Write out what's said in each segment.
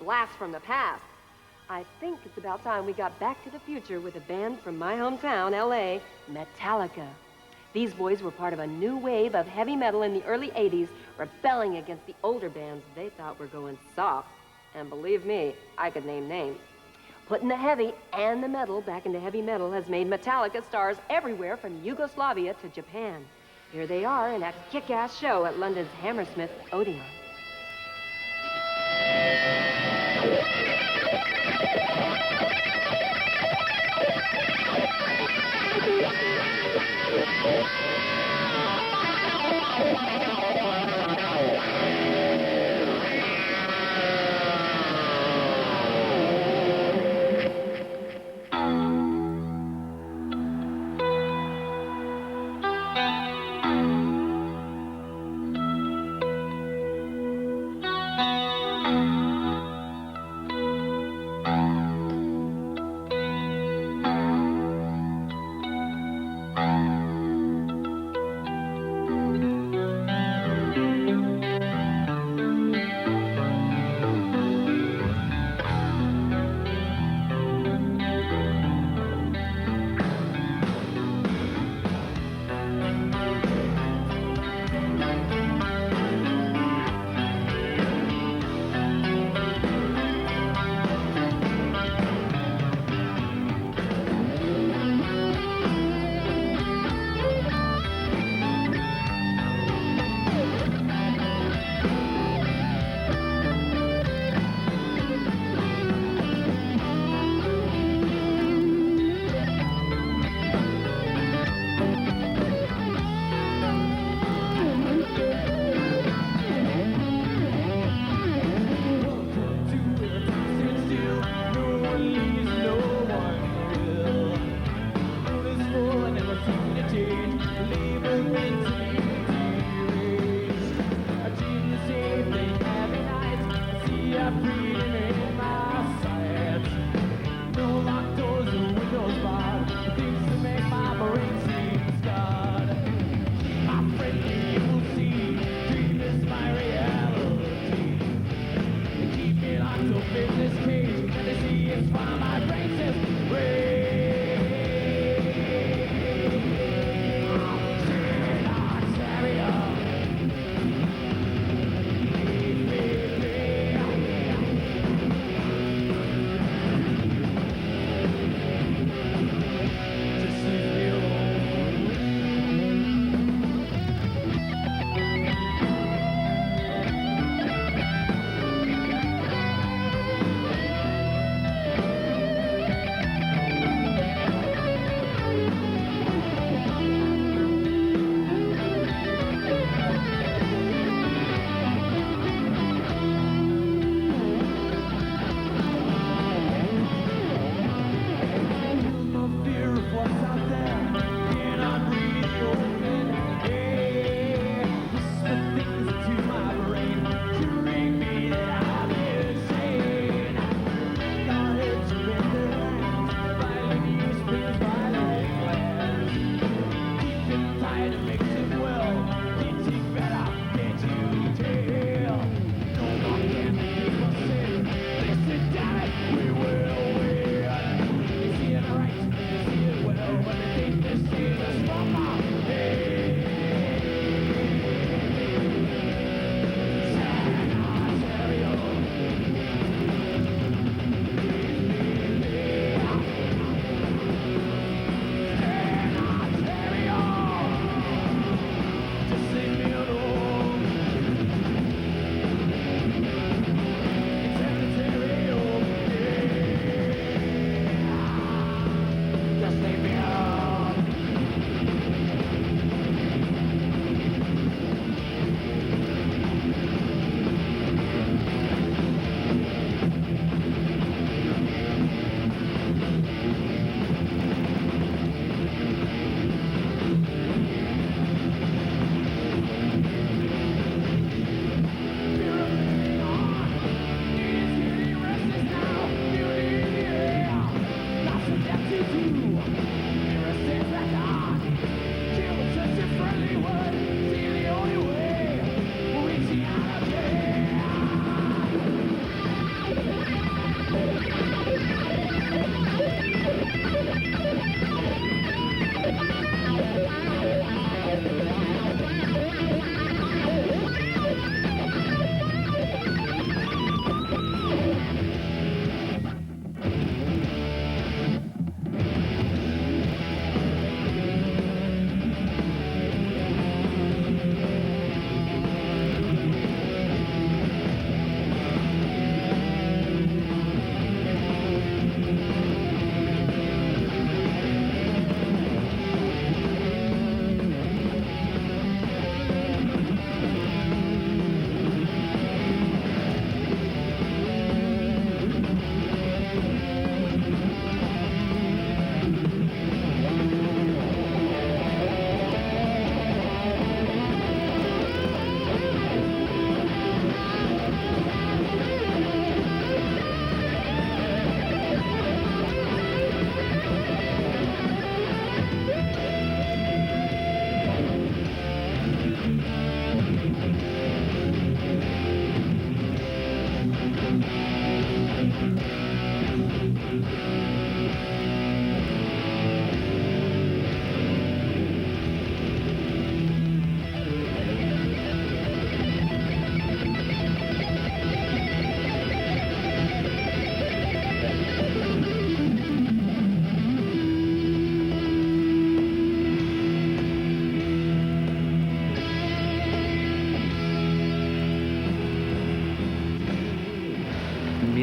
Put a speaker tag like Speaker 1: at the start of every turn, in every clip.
Speaker 1: blast from the past. I think it's about time we got back to the future with a band from my hometown, L.A., Metallica. These boys were part of a new wave of heavy metal in the early 80s, rebelling against the older bands they thought were going soft. And believe me, I could name names. Putting the heavy and the metal back into heavy metal has made Metallica stars everywhere from Yugoslavia to Japan. Here they are in a kick-ass show at London's Hammersmith Odeon.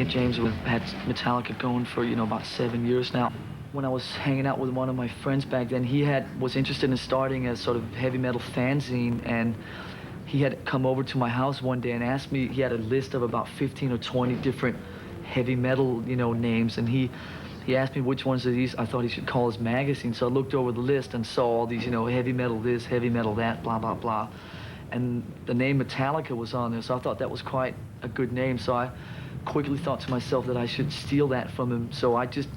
Speaker 2: James. We've had Metallica going for, you know, about 7 years now. When I was hanging out with one of my friends back then, he was interested in starting a sort of heavy metal fanzine, and he had come over to my house one day and asked me, he had a list of about 15 or 20 different heavy metal, you know, names, and he asked me which ones of these I thought he should call his magazine. So I looked over the list and saw all these, you know, heavy metal this, heavy metal that, blah, blah, blah. And the name Metallica was on there, so I thought that was quite a good name. So I quickly thought to myself that I should steal that from him. So I just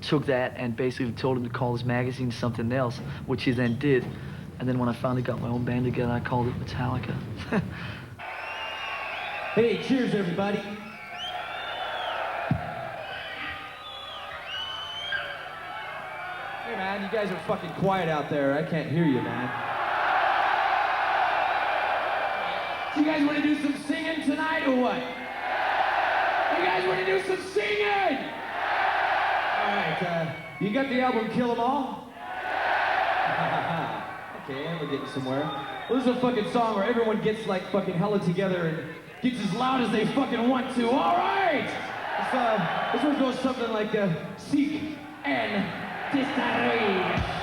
Speaker 2: took that and basically told him to call his magazine something else, which he then did. And then when I finally got my own band together, I called it Metallica.
Speaker 3: Hey, cheers, everybody. Hey, man, you guys are fucking quiet out there. I can't hear you, man. Do you guys want to do some singing tonight or what? You guys want to do some singing? All right, you got the album Kill 'Em All? Okay, we're getting somewhere. Well, this is a fucking song where everyone gets like fucking hella together and gets as loud as they fucking want to. All right! This one goes something like, Seek and Destroy.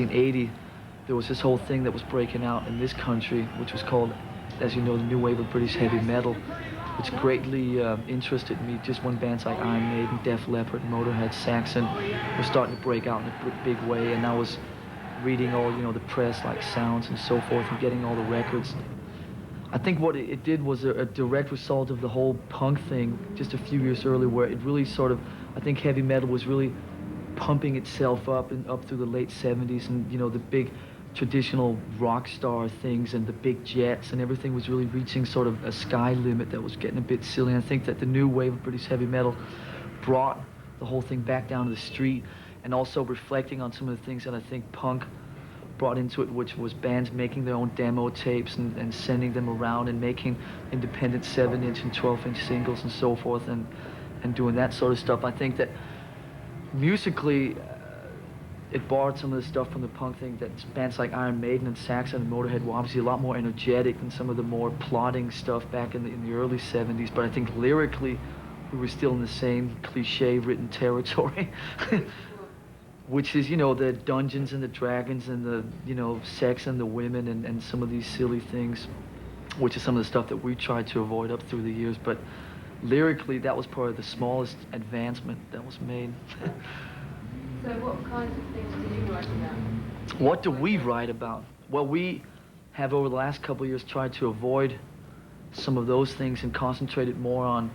Speaker 2: 1980, there was this whole thing that was breaking out in this country, which was called, as you know, the new wave of British heavy metal, which greatly interested me. Just when bands like Iron Maiden, Def Leppard, Motorhead, Saxon were starting to break out in a big way, and I was reading all, you know, the press like Sounds and so forth, and getting all the records. I think what it did was a direct result of the whole punk thing just a few years earlier, where it really sort of, I think heavy metal was really pumping itself up and up through the late 70s, and you know, the big traditional rock star things and the big jets and everything was really reaching sort of a sky limit that was getting a bit silly. And I think that the new wave of British heavy metal brought the whole thing back down to the street, and also reflecting on some of the things that I think punk brought into it, which was bands making their own demo tapes and sending them around and making independent 7-inch and 12-inch singles and so forth, and doing that sort of stuff. I think that musically, it borrowed some of the stuff from the punk thing, that bands like Iron Maiden and Saxon and Motorhead were obviously a lot more energetic than some of the more plodding stuff back in the early 70s. But I think lyrically, we were still in the same cliche-written territory, which is, you know, the Dungeons and the Dragons and the, you know, sex and the women and some of these silly things, which is some of the stuff that we tried to avoid up through the years. But lyrically, that was probably the smallest advancement that was made.
Speaker 4: So what kinds of things do you write about?
Speaker 2: What do we write about? Well, we have over the last couple of years tried to avoid some of those things and concentrated more on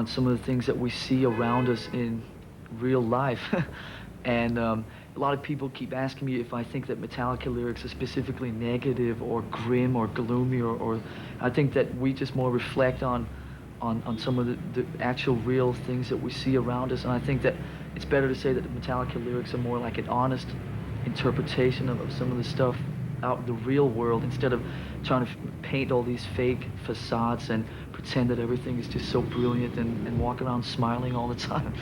Speaker 2: some of the things that we see around us in real life. And a lot of people keep asking me if I think that Metallica lyrics are specifically negative or grim or gloomy, or I think that we just more reflect on some of the actual real things that we see around us. And I think that it's better to say that the Metallica lyrics are more like an honest interpretation of some of the stuff out in the real world, instead of trying to paint all these fake facades and pretend that everything is just so brilliant and walk around smiling all the time.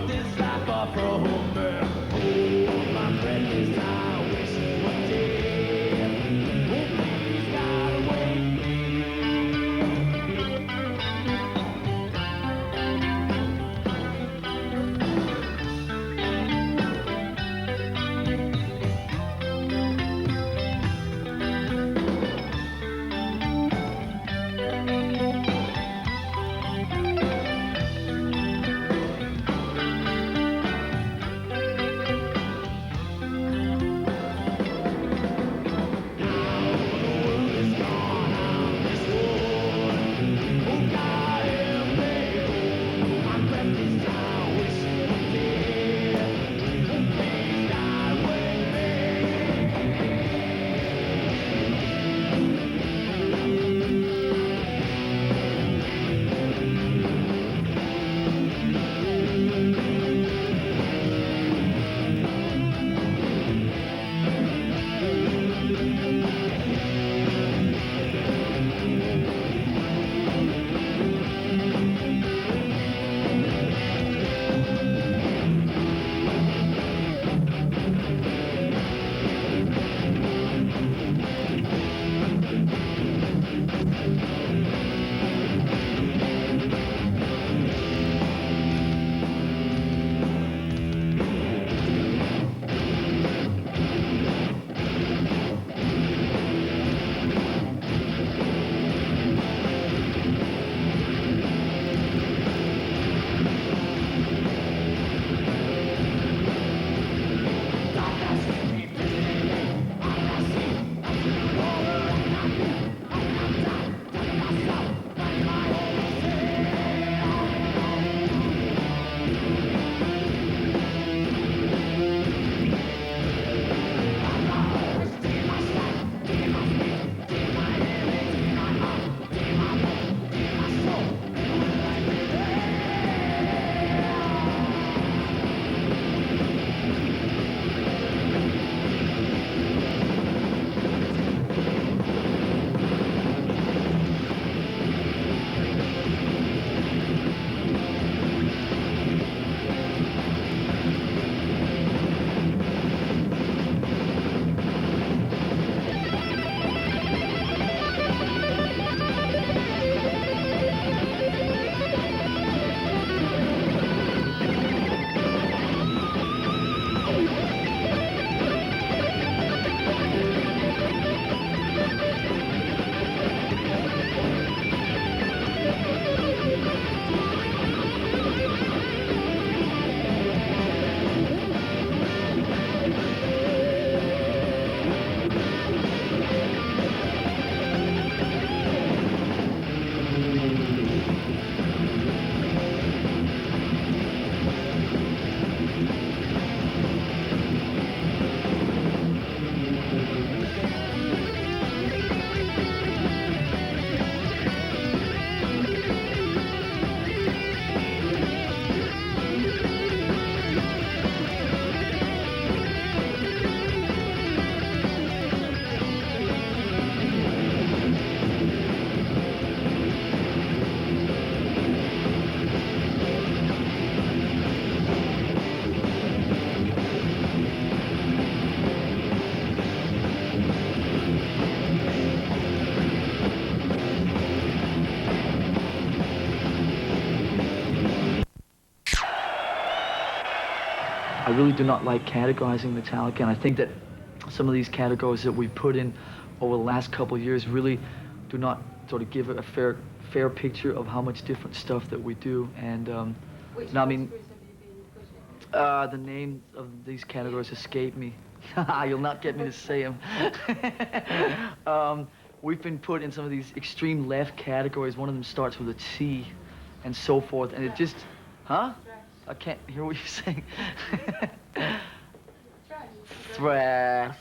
Speaker 3: This life off from me. Oh, my breath is I wish it would take.
Speaker 2: I really do not like categorizing Metallica, and I think that some of these categories that we put in over the last couple of years really do not sort of give a fair picture of how much different stuff that we do. And
Speaker 4: Which
Speaker 2: no, I mean,
Speaker 4: categories have you been pushing?
Speaker 2: the names of these categories escape me. You'll not get me to say them. We've been put in some of these extreme left categories. One of them starts with a T, and so forth. And it just, huh? I can't hear what you're saying. Thrash.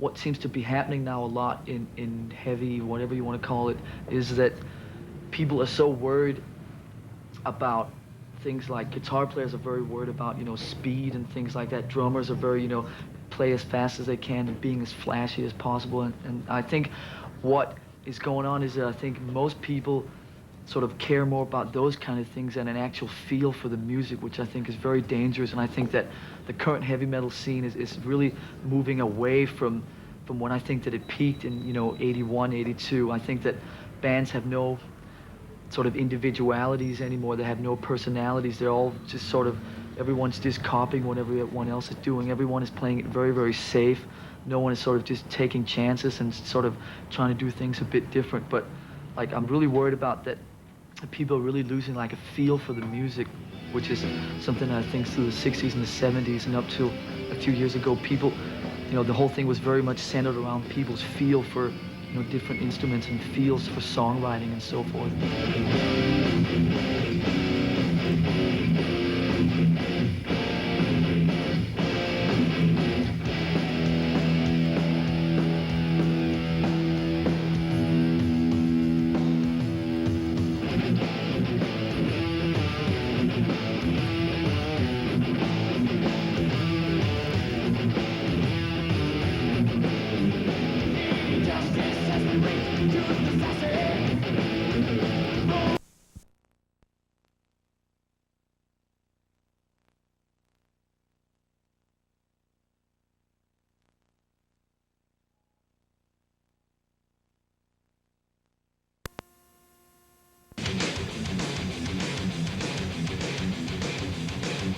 Speaker 2: what seems to be happening now a lot in heavy, whatever you want to call it, is that people are so worried about things like guitar players are very worried about, you know, speed and things like that. Drummers are very, you know, play as fast as they can and being as flashy as possible. And I think what is going on is that I think most people sort of care more about those kind of things than an actual feel for the music, which I think is very dangerous. And I think that the current heavy metal scene is really moving away from when I think that it peaked in, you know, 81, 82. I think that bands have no sort of individualities anymore. They have no personalities. They're all just sort of, everyone's just copying what everyone else is doing. Everyone is playing it very, very safe. No one is sort of just taking chances and sort of trying to do things a bit different. But like, I'm really worried about that people are really losing like a feel for the music, which is something that I think through the 60s and the 70s and up to a few years ago, people, you know, the whole thing was very much centered around people's feel for, you know, different instruments and feels for songwriting and so forth.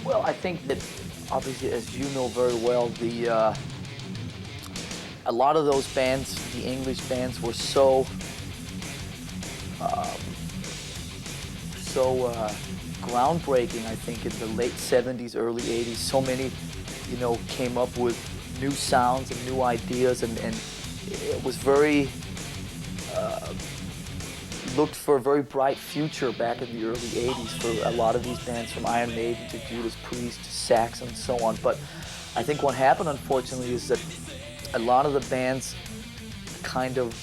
Speaker 2: Well, I think that obviously, as you know very well, a lot of those bands, the English bands, were so groundbreaking. I think in the late 70s, early 80s, so many, you know, came up with new sounds and new ideas, and it was very looked for a very bright future back in the early 80s for a lot of these bands, from Iron Maiden to Judas Priest to Saxon and so on. But I think what happened, unfortunately, is that a lot of the bands kind of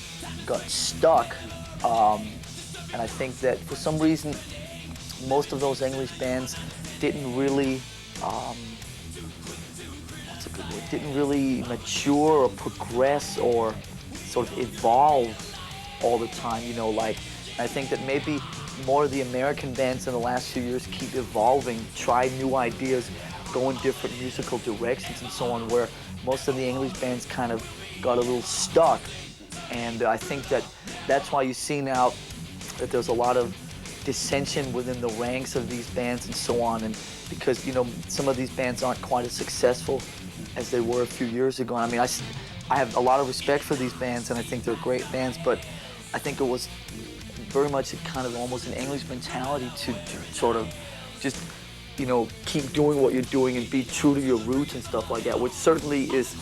Speaker 2: got stuck. And I think that for some reason, most of those English bands didn't really, didn't really mature or progress or sort of evolve all the time, you know, like, I think that maybe more of the American bands in the last few years keep evolving, try new ideas, go in different musical directions and so on, where most of the English bands kind of got a little stuck. And I think that that's why you see now that there's a lot of dissension within the ranks of these bands and so on, and because, you know, some of these bands aren't quite as successful as they were a few years ago. I mean, I have a lot of respect for these bands, and I think they're great bands, but I think it was very much a kind of almost an English mentality to sort of just, you know, keep doing what you're doing and be true to your roots and stuff like that, which certainly is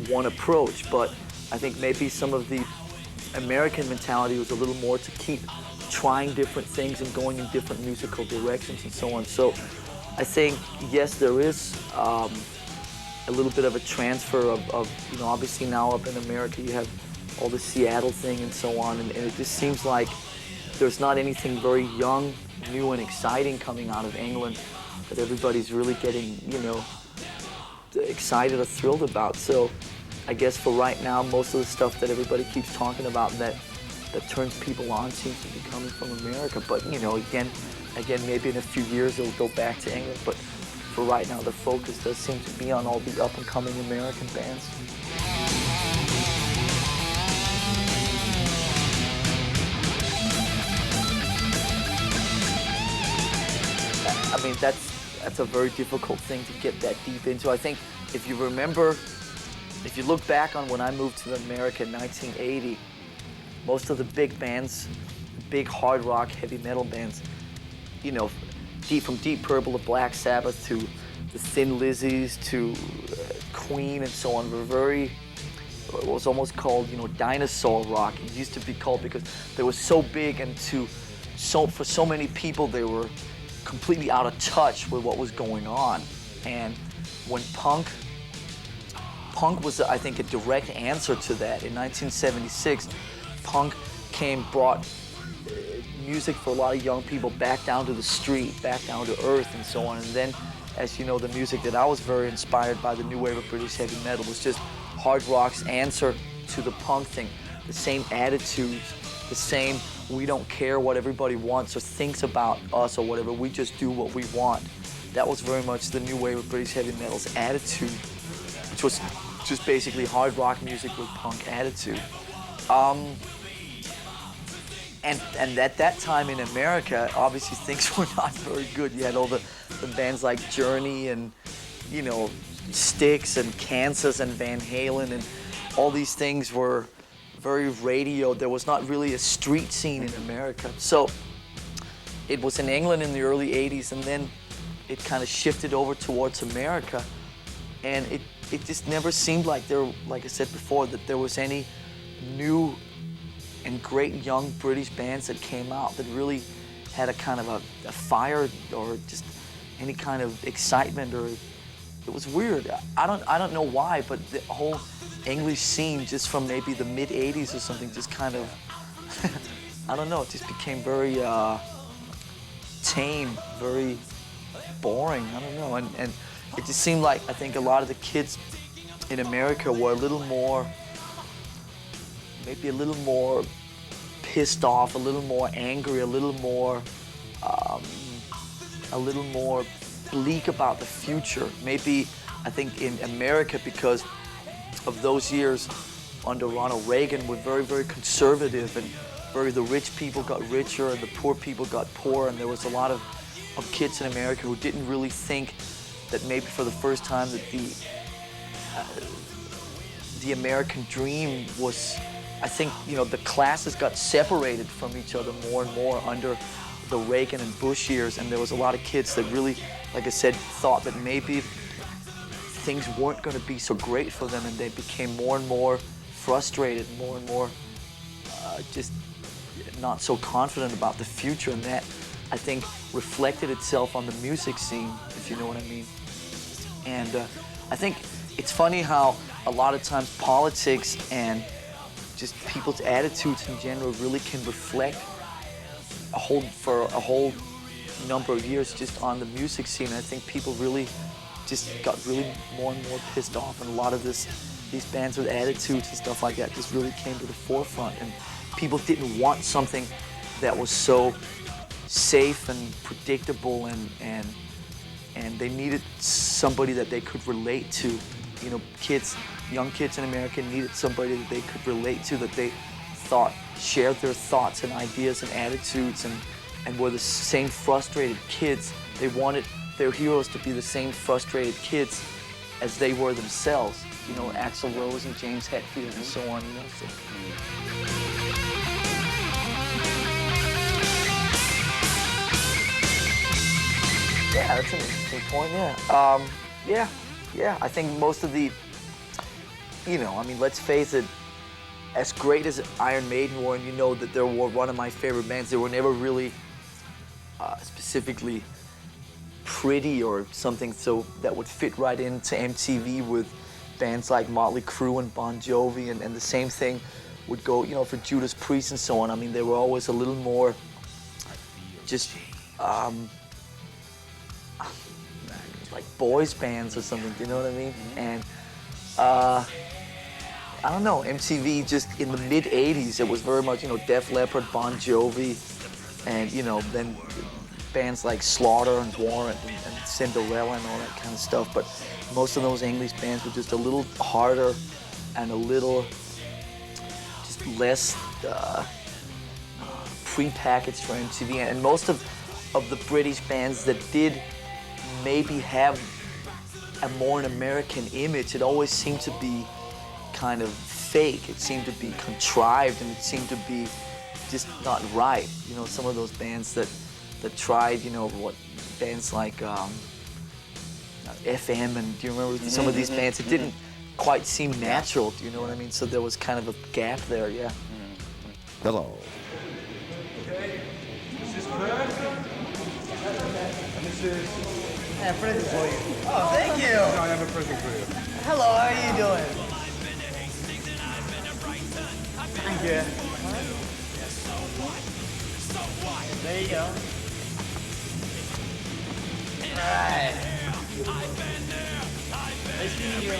Speaker 2: one approach. But I think maybe some of the American mentality was a little more to keep trying different things and going in different musical directions and so on. So I think, yes, there is a little bit of a transfer of, you know, obviously now up in America you have all the Seattle thing and so on, and it just seems like there's not anything very young, new, and exciting coming out of England that everybody's really getting, you know, excited or thrilled about. So I guess for right now, most of the stuff that everybody keeps talking about that turns people on seems to be coming from America. But, you know, again, maybe in a few years it'll go back to England. But for right now, the focus does seem to be on all the up-and-coming American bands. I mean, that's a very difficult thing to get that deep into. I think if you remember, if you look back on when I moved to America in 1980, most of the big bands, big hard rock, heavy metal bands, you know, from Deep Purple to Black Sabbath to the Thin Lizzies to Queen and so on, were very, it was almost called, you know, dinosaur rock. It used to be called because they were so big, and for so many people they were completely out of touch with what was going on. And when punk punk was, I think, a direct answer to that. In 1976, punk brought music for a lot of young people back down to the street, back down to earth and so on. And then, as you know, the music that I was very inspired by, the new wave of British heavy metal, was just hard rock's answer to the punk thing. The same attitudes, the same, we don't care what everybody wants or thinks about us or whatever, we just do what we want. That was very much the new wave of British heavy metal's attitude, which was just basically hard rock music with punk attitude. And at that time in America, obviously things were not very good. You had all the bands like Journey and, you know, Styx and Kansas and Van Halen, and all these things were very radio. There was not really a street scene in America. So it was in England in the early 80s, and then it kind of shifted over towards America. And it just never seemed like like I said before, that there was any new and great young British bands that came out that really had a kind of a fire or just any kind of excitement. Or it was weird. I don't know why, but the whole English scene, just from maybe the mid 80s or something, just kind of I don't know, it just became very tame, very boring. I don't know, and it just seemed like, I think a lot of the kids in America were a little more, maybe a little more pissed off, a little more angry, a little more bleak about the future. Maybe, I think in America, because of those years under Ronald Reagan, were very, very conservative, and the rich people got richer and the poor people got poorer, and there was a lot of kids in America who didn't really think that maybe for the first time that the American dream was, I think, you know, the classes got separated from each other more and more under the Reagan and Bush years, and there was a lot of kids that really, like I said, thought that maybe things weren't going to be so great for them, and they became more and more frustrated, more and more just not so confident about the future, and that, I think, reflected itself on the music scene, if you know what I mean. And I think it's funny how a lot of times politics and just people's attitudes in general really can reflect for a whole number of years just on the music scene. And I think people really just got really more and more pissed off, and a lot of these bands with attitudes and stuff like that just really came to the forefront, and people didn't want something that was so safe and predictable, and they needed somebody that they could relate to. You know, young kids in America needed somebody that they could relate to, that they thought shared their thoughts and ideas and attitudes, and were the same frustrated kids. They wanted their heroes to be the same frustrated kids as they were themselves. You know, Axl Rose and James Hetfield and so on, you know. So. Yeah, that's an interesting point, yeah. Yeah, I think most of the, you know, I mean, let's face it, as great as Iron Maiden were, and you know that they were one of my favorite bands, they were never really specifically pretty or something so that would fit right into MTV with bands like Motley Crue and Bon Jovi, and the same thing would go, you know, for Judas Priest and so on. I mean, they were always a little more just like boys bands or something, you know what I mean? And I don't know, MTV just in the mid 80s, it was very much, you know, Def Leppard, Bon Jovi, and, you know, then bands like Slaughter and Warrant and Cinderella and all that kind of stuff. But most of those English bands were just a little harder and a little just less pre-packaged for MTV. And most of the British bands that did maybe have a more an American image, it always seemed to be kind of fake. It seemed to be contrived, and it seemed to be just not right. You know, some of those bands that tried, you know, what bands like FM, and do you remember some of these bands? It didn't quite seem natural, do you know what I mean? So there was kind of a gap there, yeah.
Speaker 5: Hello.
Speaker 6: Okay, this is Kurt. And this is...
Speaker 7: I have a present for you.
Speaker 6: Oh, thank you!
Speaker 7: No, I have a present for you.
Speaker 5: Hello, how are you doing? I'm good. There you go. Alright. Nice meeting you.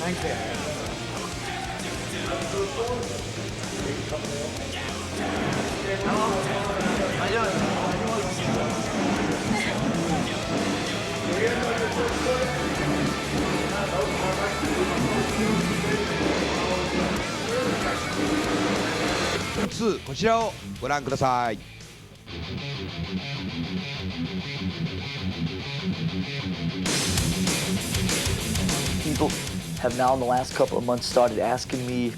Speaker 3: Thanks, man.
Speaker 5: How you doing?
Speaker 7: 2こちらをご覧ください。
Speaker 2: People have now in the last couple of months started asking me,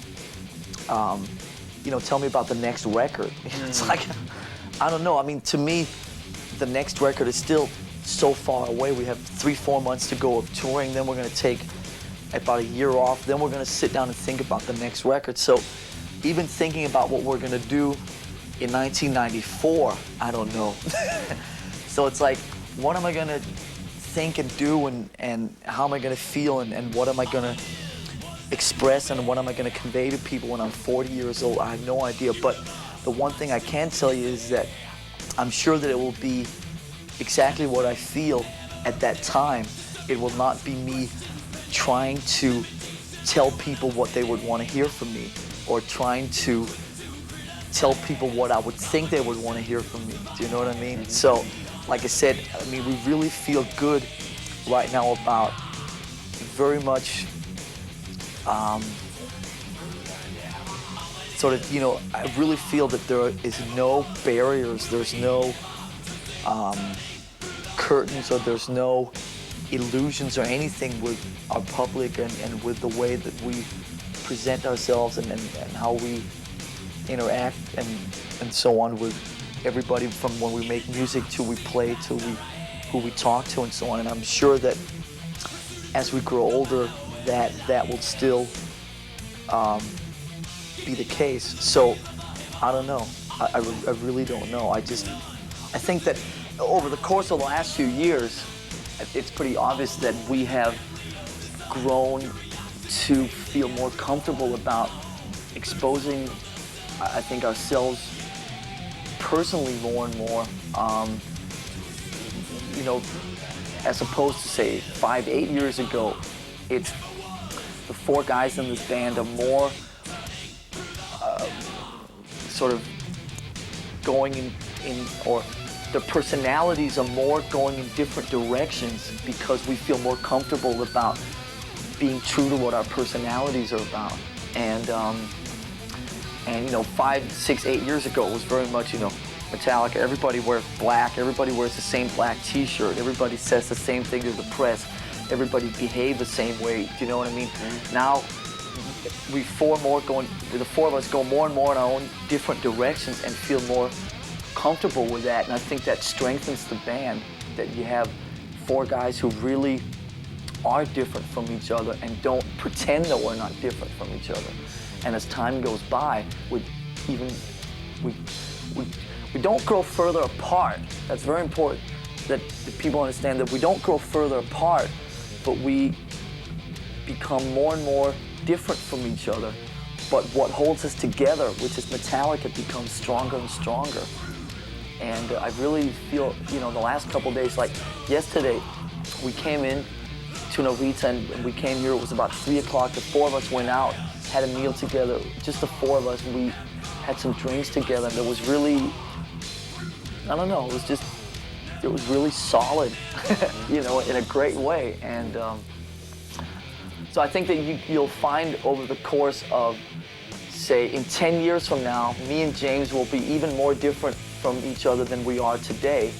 Speaker 2: you know, tell me about the next record. It's like, I don't know. I mean, to me, the next record is still so far away. We have 3-4 months to go of touring. Then we're going to take about a year off. Then we're going to sit down and think about the next record. So even thinking about what we're going to do in 1994, I don't know. So it's like, what am I going to think and do, and how am I going to feel, and what am I going to express, and what am I going to convey to people when I'm 40 years old? I have no idea. But the one thing I can tell you is that I'm sure that it will be exactly what I feel at that time. It will not be me trying to tell people what they would want to hear from me, or trying to tell people what I would think they would want to hear from me. Do you know what I mean? So, like I said, I mean, we really feel good right now about very much sort of, you know, I really feel that there is no barriers, there's no curtains, or there's no illusions or anything with our public and with the way that we present ourselves and how we interact and so on with everybody, from when we make music to we play to who we talk to and so on. And I'm sure that as we grow older, that will still be the case. So I don't know. I really don't know. I think that over the course of the last few years, it's pretty obvious that we have grown to feel more comfortable about exposing, I think, ourselves personally more and more, you know, as opposed to, say, 5-8 years ago. It's the 4 guys in this band are more sort of going in, or their personalities are more going in different directions because we feel more comfortable about being true to what our personalities are about. And you know, 5, 6, 8 years ago, it was very much, you know, Metallica. Everybody wears black. Everybody wears the same black T-shirt. Everybody says the same thing to the press. Everybody behaves the same way. Do you know what I mean? Now, the 4 of us go more and more in our own different directions and feel more comfortable with that. And I think that strengthens the band, that you have 4 guys who really are different from each other and don't pretend that we're not different from each other. And as time goes by, we don't grow further apart. That's very important, that people understand that we don't grow further apart, but we become more and more different from each other but what holds us together, which is Metallica, becomes stronger and stronger. And I really feel, you know, the last couple days, like yesterday, we came in to Narita and we came here, it was about 3 o'clock, the four of us went out, had a meal together, just the four of us, and we had some drinks together, and it was really, I don't know, it was really solid, you know, in a great way. And so I think that you'll find over the course of, say, in 10 years from now, me and James will be even more different from each other than we are today.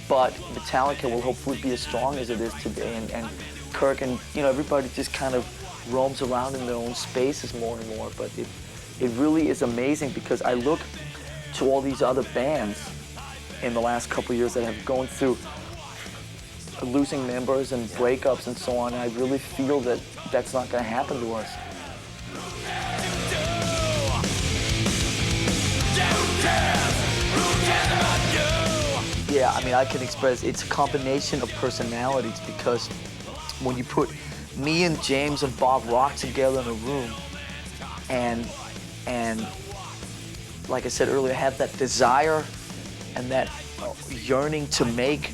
Speaker 2: But Metallica will hopefully be as strong as it is today. And Kirk and, you know, everybody just kind of roams around in their own spaces more and more. But it really is amazing because I look to all these other bands in the last couple of years that have gone through losing members and breakups and so on. And I really feel that that's not going to happen to us. Yeah, I mean, I can express, it's a combination of personalities because when you put me and James and Bob Rock together in a room and like I said earlier, have that desire and that yearning to make,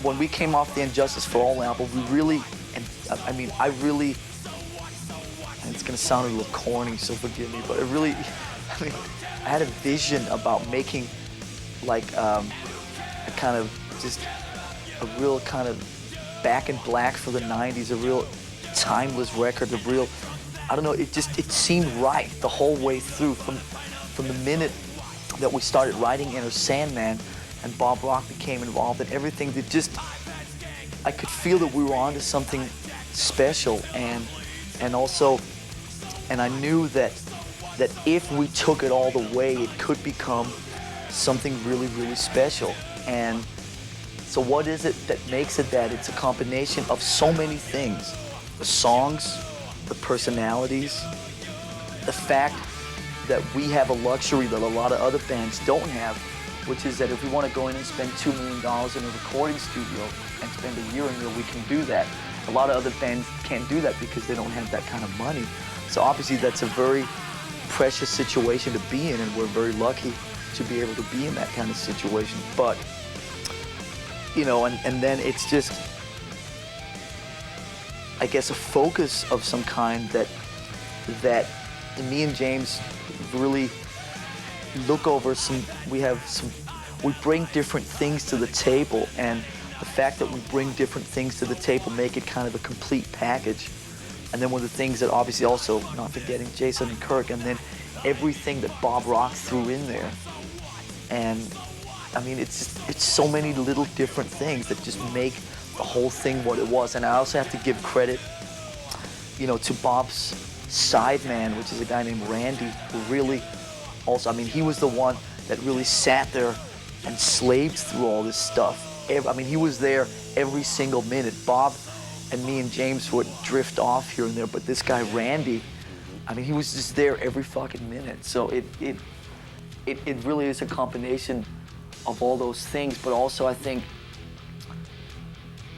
Speaker 2: when we came off the Injustice for All album, we really, and I mean, and it's gonna sound a little corny, so forgive me, but I had a vision about making like a kind of just a real kind of back in black for the 90s, a real timeless record, a real, I don't know, it seemed right the whole way through from the minute that we started writing Enter Sandman and Bob Rock became involved and everything, that just, I could feel that we were onto something special and also, and I knew that if we took it all the way, it could become something really, really special. And so what is it that makes it that? It's a combination of so many things. The songs, the personalities, the fact that we have a luxury that a lot of other bands don't have, which is that if we want to go in and spend $2 million in a recording studio and spend a year in there, we can do that. A lot of other bands can't do that because they don't have that kind of money. So obviously that's a very precious situation to be in, and we're very lucky to be able to be in that kind of situation. But, you know, and then it's just, I guess, a focus of some kind that me and James really look over we bring different things to the table, and the fact that we bring different things to the table make it kind of a complete package. And then one of the things that obviously also, not forgetting Jason and Kirk, and then everything that Bob Rock threw in there. And I mean, it's so many little different things that just make the whole thing what it was. And I also have to give credit, you know, to Bob's sideman, which is a guy named Randy, who really also, I mean, he was the one that really sat there and slaved through all this stuff. I mean, he was there every single minute. Bob and me and James would drift off here and there, but this guy, Randy, I mean, he was just there every fucking minute. So it really is a combination of all those things, but also I think,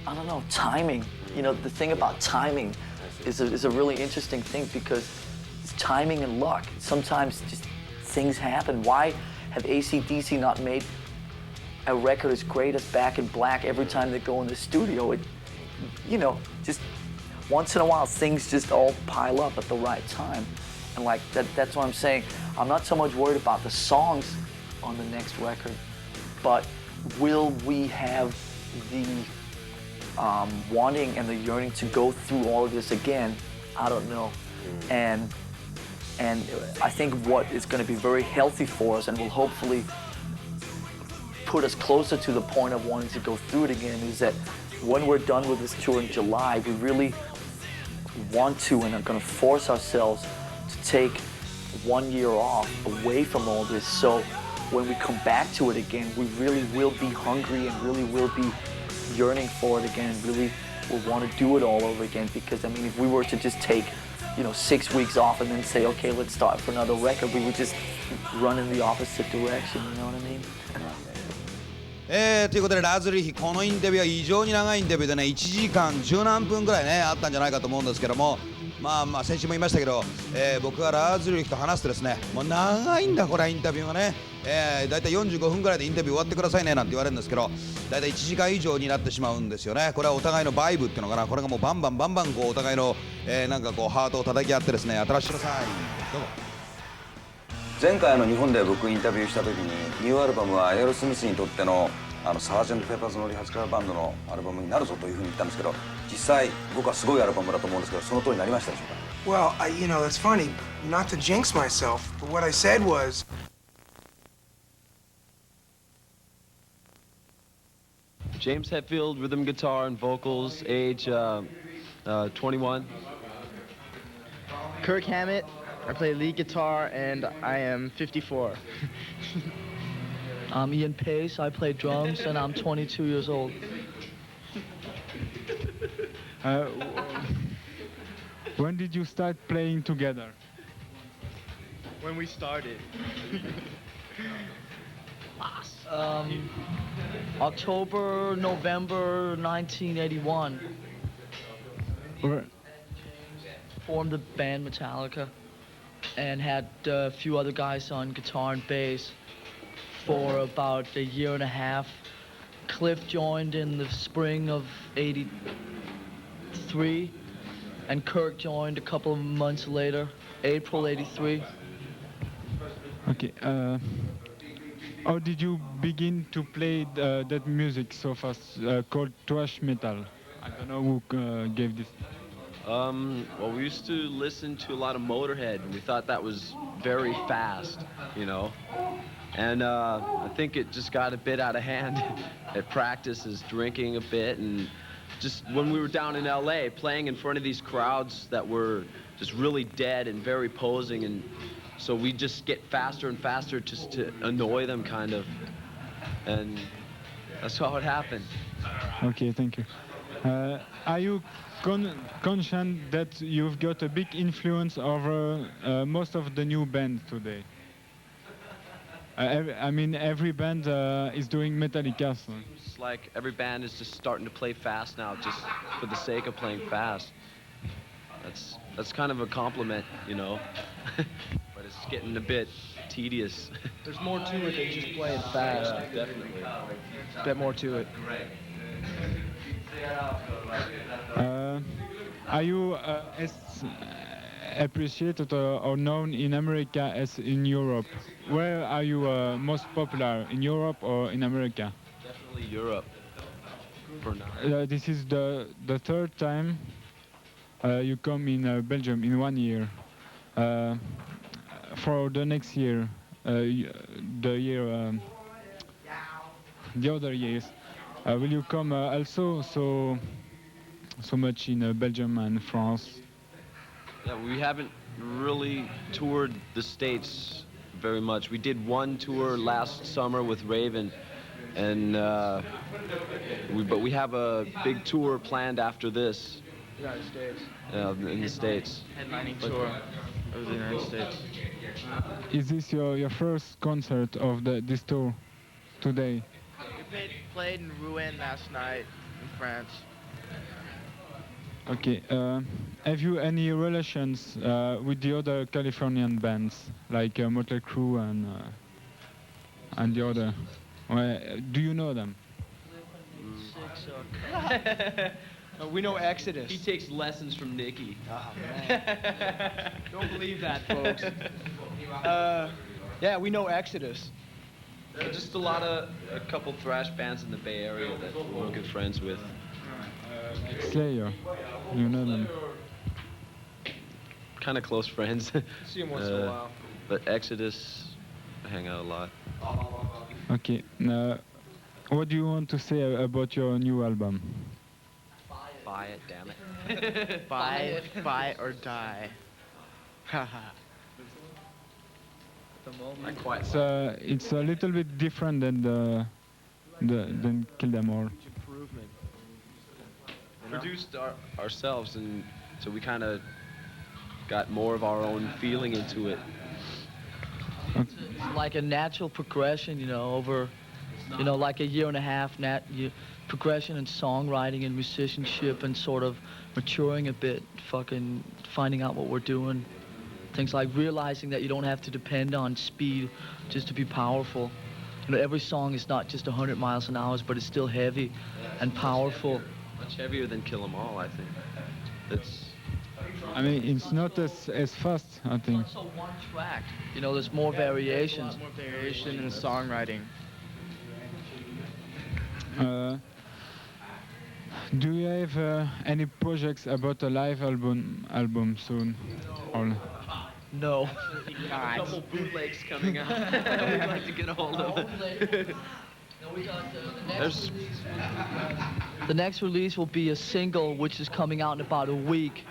Speaker 2: I don't know, timing. You know, the thing about timing is a really interesting thing because it's timing and luck. Sometimes just things happen. Why have AC/DC not made a record as great as Back in Black every time they go in the studio? It, you know, just once in a while things just all pile up at the right time. And like that's what I'm saying. I'm not so much worried about the songs on the next record, but will we have the wanting and the yearning to go through all of this again? I don't know. And I think what is going to be very healthy for us and will hopefully put us closer to the point of wanting to go through it again is that when we're done with this tour in July, we really want to and are going to force ourselves to take 1 year off away from all this. So when we come back to it again, we really will be hungry and really will be yearning for it again, really will want to do it all over again. Because I mean, if we were to just take, you know, 6 weeks off and then say, okay, let's start for another record, we would just run in the opposite direction, you know what I mean?
Speaker 7: ということでラズリーこのインタビューは非常に長いインタビューでね1時間10何分ぐらいねあったんじゃないかと思うんですけども先週も言いましたけど、僕がラーズ・リュリヒと話すとですね、もう長いんだこれインタビューがね、だいたい45分ぐらいでインタビュー終わってくださいねなんて言われるんですけど、だいたい1時間以上になってしまうんですよね。これはお互いのバイブっていうのかな、これがもうバンバンこうお互いの、なんかこうハートを叩き合ってですね、新しいください。どうぞ。
Speaker 8: 前回日本で僕インタビューした時にニューアルバムはエアロスミスにとってのサージェント・ペパーズのリハーサルバンドのアルバムになるぞというふうに言ったんですけど、実際僕はすごいアルバムだと思うんですけど、その通りになりましたでしょうか。
Speaker 9: Well, that's funny. Not to jinx myself, but what I said was...
Speaker 10: James Hetfield, rhythm guitar and vocals, age 21.
Speaker 11: Kirk Hammett, I play lead guitar and I am 54.
Speaker 2: I'm Ian Pace, I play drums and I'm 22 years old.
Speaker 12: When did you start playing together?
Speaker 11: When we started.
Speaker 2: October, November 1981. Formed the band Metallica and had a few other guys on guitar and bass for about a year and a half. Cliff joined in the spring of '83, and Kirk joined a couple of months later, April '83.
Speaker 12: Okay. How did you begin to play that music so fast called thrash metal? I don't know who gave this.
Speaker 10: Well, we used to listen to a lot of Motorhead, and we thought that was very fast, you know. And I think it just got a bit out of hand at practices, drinking a bit, and just when we were down in LA playing in front of these crowds that were just really dead and very posing, and so we just get faster and faster just to annoy them, kind of, and that's how it happened.
Speaker 12: Okay, thank you. Are you conscious that you've got a big influence over most of the new bands today? I mean, every band is doing Metallica. So.
Speaker 10: It's like every band is just starting to play fast now, just for the sake of playing fast. That's kind of a compliment, you know. But it's getting a bit tedious.
Speaker 11: There's more to it than just playing fast.
Speaker 10: Yeah, definitely.
Speaker 11: A bit more to it.
Speaker 12: Are you as appreciated or known in America as in Europe? Where are you most popular, in Europe or in America?
Speaker 10: Definitely Europe, for now.
Speaker 12: This is the third time you come in Belgium in 1 year. For the next year, the other years, will you come also so much in Belgium and France?
Speaker 10: Yeah, we haven't really toured the States very much. We did one tour last summer with Raven, and but we have a big tour planned after this.
Speaker 11: United States.
Speaker 10: In the States.
Speaker 11: Headlining tour of the United States.
Speaker 12: Is this your first concert of this tour today?
Speaker 11: We played in Rouen last night in France.
Speaker 12: Okay. Have you any relations with the other Californian bands like Motley Crue and the other? Do you know them?
Speaker 11: We know Exodus.
Speaker 10: He takes lessons from Nicky.
Speaker 11: Oh, man. Don't believe that, folks. Yeah, we know Exodus.
Speaker 10: Just a couple thrash bands in the Bay Area that we're good friends with.
Speaker 12: Slayer, you know them?
Speaker 10: Kind of close friends.
Speaker 11: See him once in a while.
Speaker 10: But Exodus, I hang out a lot.
Speaker 12: Okay. What do you want to say about your new album?
Speaker 10: Buy it, damn it.
Speaker 11: Buy it or die.
Speaker 10: Not quite.
Speaker 12: It's a little bit different than Kill Them All.
Speaker 11: Improvement.
Speaker 10: Produced ourselves, and so we kind of got more of our own feeling into it.
Speaker 2: It's like a natural progression, you know, over You know, like a year and a half, progression in songwriting and musicianship and sort of maturing a bit, fucking finding out what we're doing. Things like realizing that you don't have to depend on speed just to be powerful. You know, every song is not just 100 miles an hour, but it's still heavy and powerful.
Speaker 10: Much heavier than Kill 'Em All, I think. That's...
Speaker 12: I mean, it's not as fast, I think.
Speaker 2: It's also one track. You know, there's more variations.
Speaker 11: There's a lot more variation in the songwriting.
Speaker 12: Do you have any projects about a live album soon? Or
Speaker 2: No.
Speaker 10: A couple bootlegs coming out. We'd like to get a hold of it.
Speaker 2: The next release will be a single, which is coming out in about a week,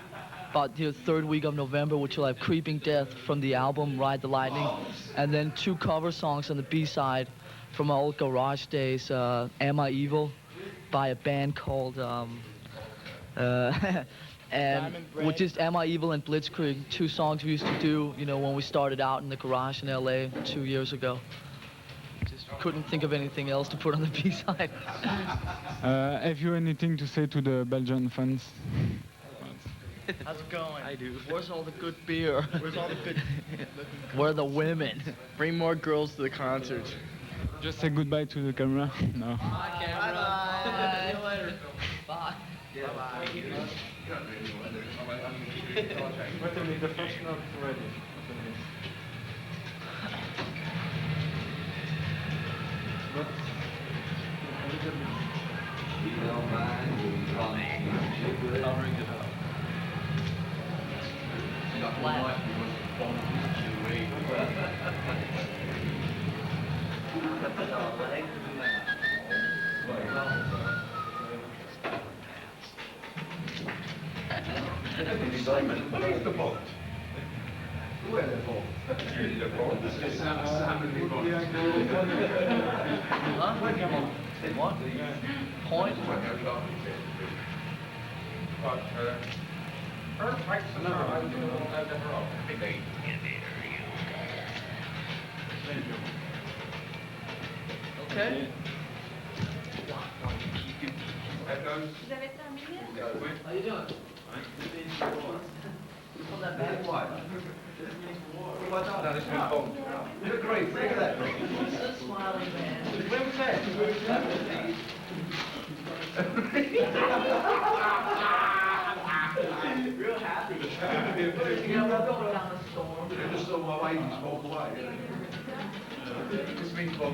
Speaker 2: about the third week of November, which will have Creeping Death from the album Ride the Lightning, and then 2 cover songs on the B-side from my old garage days, Am I Evil, by a band called, and with just Am I Evil and Blitzkrieg, 2 songs we used to do, you know, when we started out in the garage in LA 2 years ago. Just couldn't think of anything else to put on the B-side.
Speaker 12: have you anything to say to the Belgian fans?
Speaker 2: How's it going?
Speaker 11: I do.
Speaker 2: Where's all the good beer?
Speaker 11: Where's all the good...
Speaker 2: Where are the women?
Speaker 11: Bring more girls to the concert.
Speaker 12: Just say goodbye to the camera. No.
Speaker 2: Bye, camera. Bye. See you later. Bye. What? Point? Okay. How you doing? From that bad white.
Speaker 6: You look great, look at that.
Speaker 2: That's smiling man.
Speaker 6: Where was that?
Speaker 2: Real happy. You know, we're going down the storm.
Speaker 6: Just saw my babies walk away. This means Bob.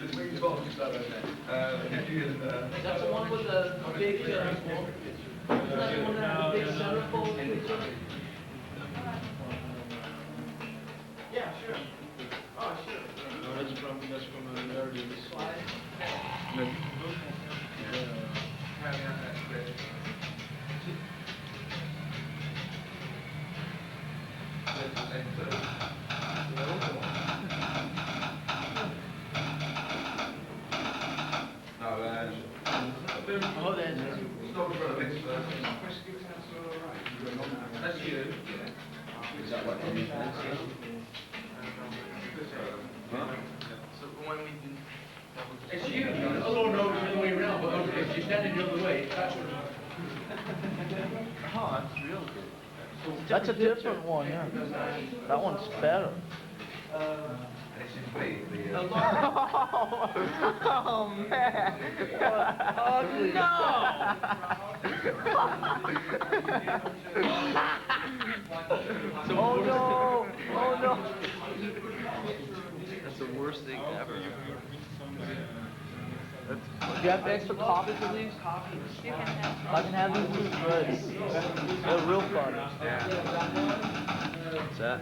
Speaker 6: This means Bob.
Speaker 2: That's the one with the big That's the one that has the big centerfold picture? Yeah, sure. Oh, sure.
Speaker 6: No, that's from an earlier slide. No.
Speaker 2: Oh, there's
Speaker 6: That's you. Is that what?
Speaker 2: So when we...
Speaker 6: It's you. A little note the other way around, but if you're standing the other way, that's what.
Speaker 2: Oh, that's real good. That's a different one, yeah. That one's better. Oh man! Oh no! Oh no! Oh no!
Speaker 10: That's the worst thing ever.
Speaker 2: Do you have extra copies of these? I can have these blue threads. They're real fun.
Speaker 10: What's that?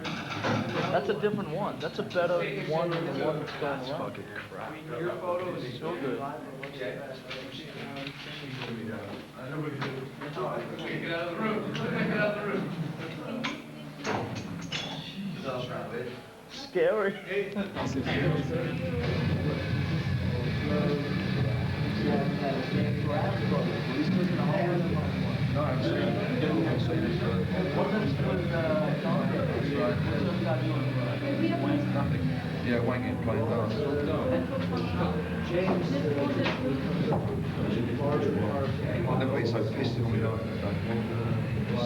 Speaker 2: That's a different one. That's a better one than the one that's going around.
Speaker 10: Fucking crap.
Speaker 6: Your photo is
Speaker 2: So good.
Speaker 6: Get out of the room. Get out of the room.
Speaker 2: Scary.
Speaker 6: Yeah, wang it, playing dance. I've never been so pissed in my life.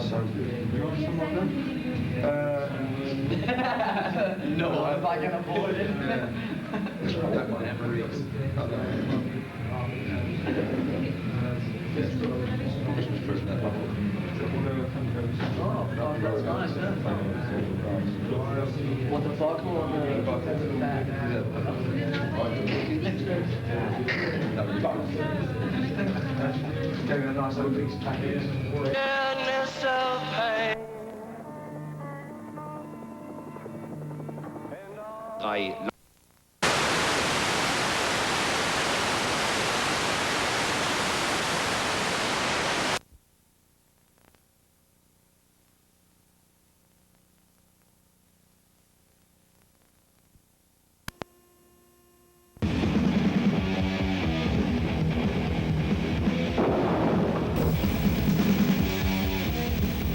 Speaker 6: So good. You want something like that?
Speaker 2: No, if I can afford it.
Speaker 6: Christmas present.
Speaker 2: Oh, that's nice, yeah. What the fuck?
Speaker 6: Gave me a nice little piece of package.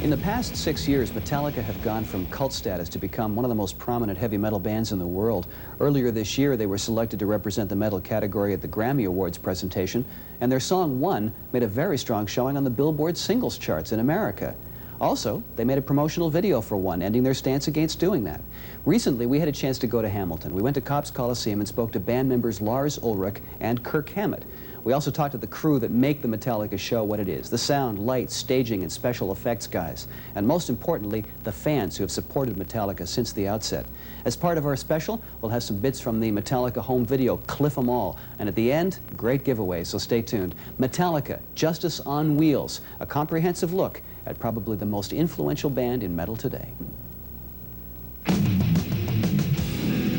Speaker 13: In the past 6 years, Metallica have gone from cult status to become one of the most prominent heavy metal bands in the world. Earlier this year, they were selected to represent the metal category at the Grammy Awards presentation, and their song One made a very strong showing on the Billboard singles charts in America. Also, they made a promotional video for One, ending their stance against doing that. Recently, we had a chance to go to Hamilton. We went to Copps Coliseum and spoke to band members Lars Ulrich and Kirk Hammett. We also talked to the crew that make the Metallica show what it is, the sound, lights, staging, and special effects guys. And most importantly, the fans who have supported Metallica since the outset. As part of our special, we'll have some bits from the Metallica home video, Cliff 'Em All. And at the end, great giveaways, so stay tuned. Metallica, Justice on Wheels, a comprehensive look at probably the most influential band in metal today.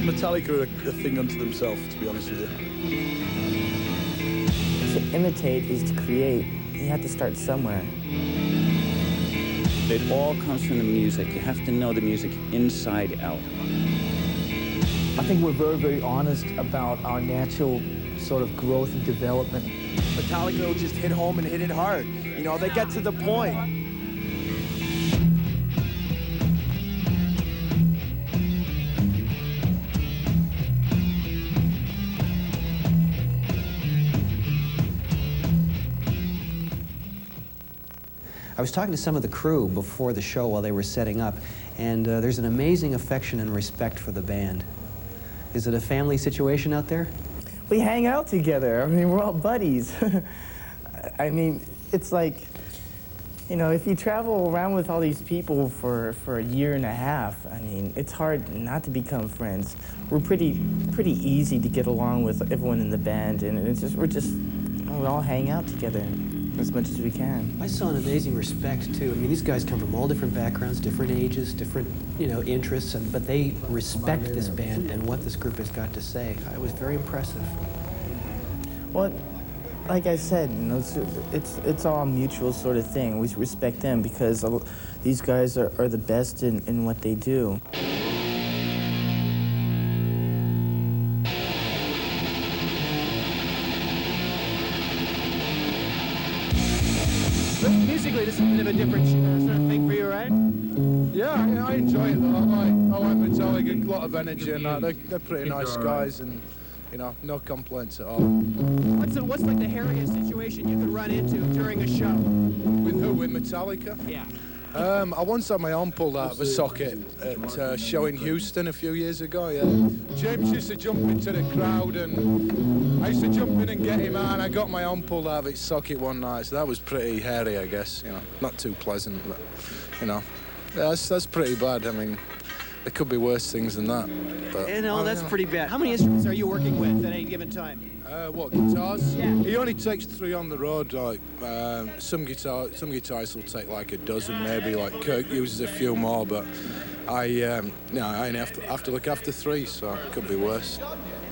Speaker 14: Metallica are a thing unto themselves, to be honest with you.
Speaker 15: To imitate is to create. You have to start somewhere.
Speaker 16: It all comes from the music. You have to know the music inside out.
Speaker 2: I think we're very, very honest about our natural sort of growth and development.
Speaker 17: Metallica will just hit home and hit it hard. You know, they get to the point.
Speaker 13: I was talking to some of the crew before the show while they were setting up, and there's an amazing affection and respect for the band. Is it a family situation out there?
Speaker 15: We hang out together. I mean, we're all buddies. I mean, it's like, you know, if you travel around with all these people for a year and a half, I mean, it's hard not to become friends. We're pretty easy to get along with everyone in the band, and it's just, we all hang out together as much as we can.
Speaker 13: I saw an amazing respect, too. I mean, these guys come from all different backgrounds, different ages, different, you know, interests, but they respect this band and what this group has got to say. It was very impressive.
Speaker 15: Well, like I said, you know, it's all a mutual sort of thing. We respect them because these guys are the best in what they do.
Speaker 17: Musically, this is a bit of a different sort of thing for you, right?
Speaker 14: Yeah, I enjoy it though. I like Metallica, a lot of energy and that. They're pretty nice guys and, you know, no complaints at all.
Speaker 17: What's like the hairiest situation you could run into during a show?
Speaker 14: With who? With Metallica?
Speaker 17: Yeah.
Speaker 14: I once had my arm pulled out of a socket at a show in Houston a few years ago, yeah. James used to jump into the crowd and I used to jump in and get him out, and I got my arm pulled out of its socket one night, so that was pretty hairy, I guess, you know. Not too pleasant, but, you know, that's pretty bad. I mean, there could be worse things than that. But,
Speaker 17: you know, that's pretty bad. How many instruments are you working with at any given time?
Speaker 14: What, guitars?
Speaker 17: Yeah.
Speaker 14: He only takes 3 on the road. Like some guitarists will take like a dozen, maybe. Like Kirk uses a few more, but I only have to look after 3, so it could be worse.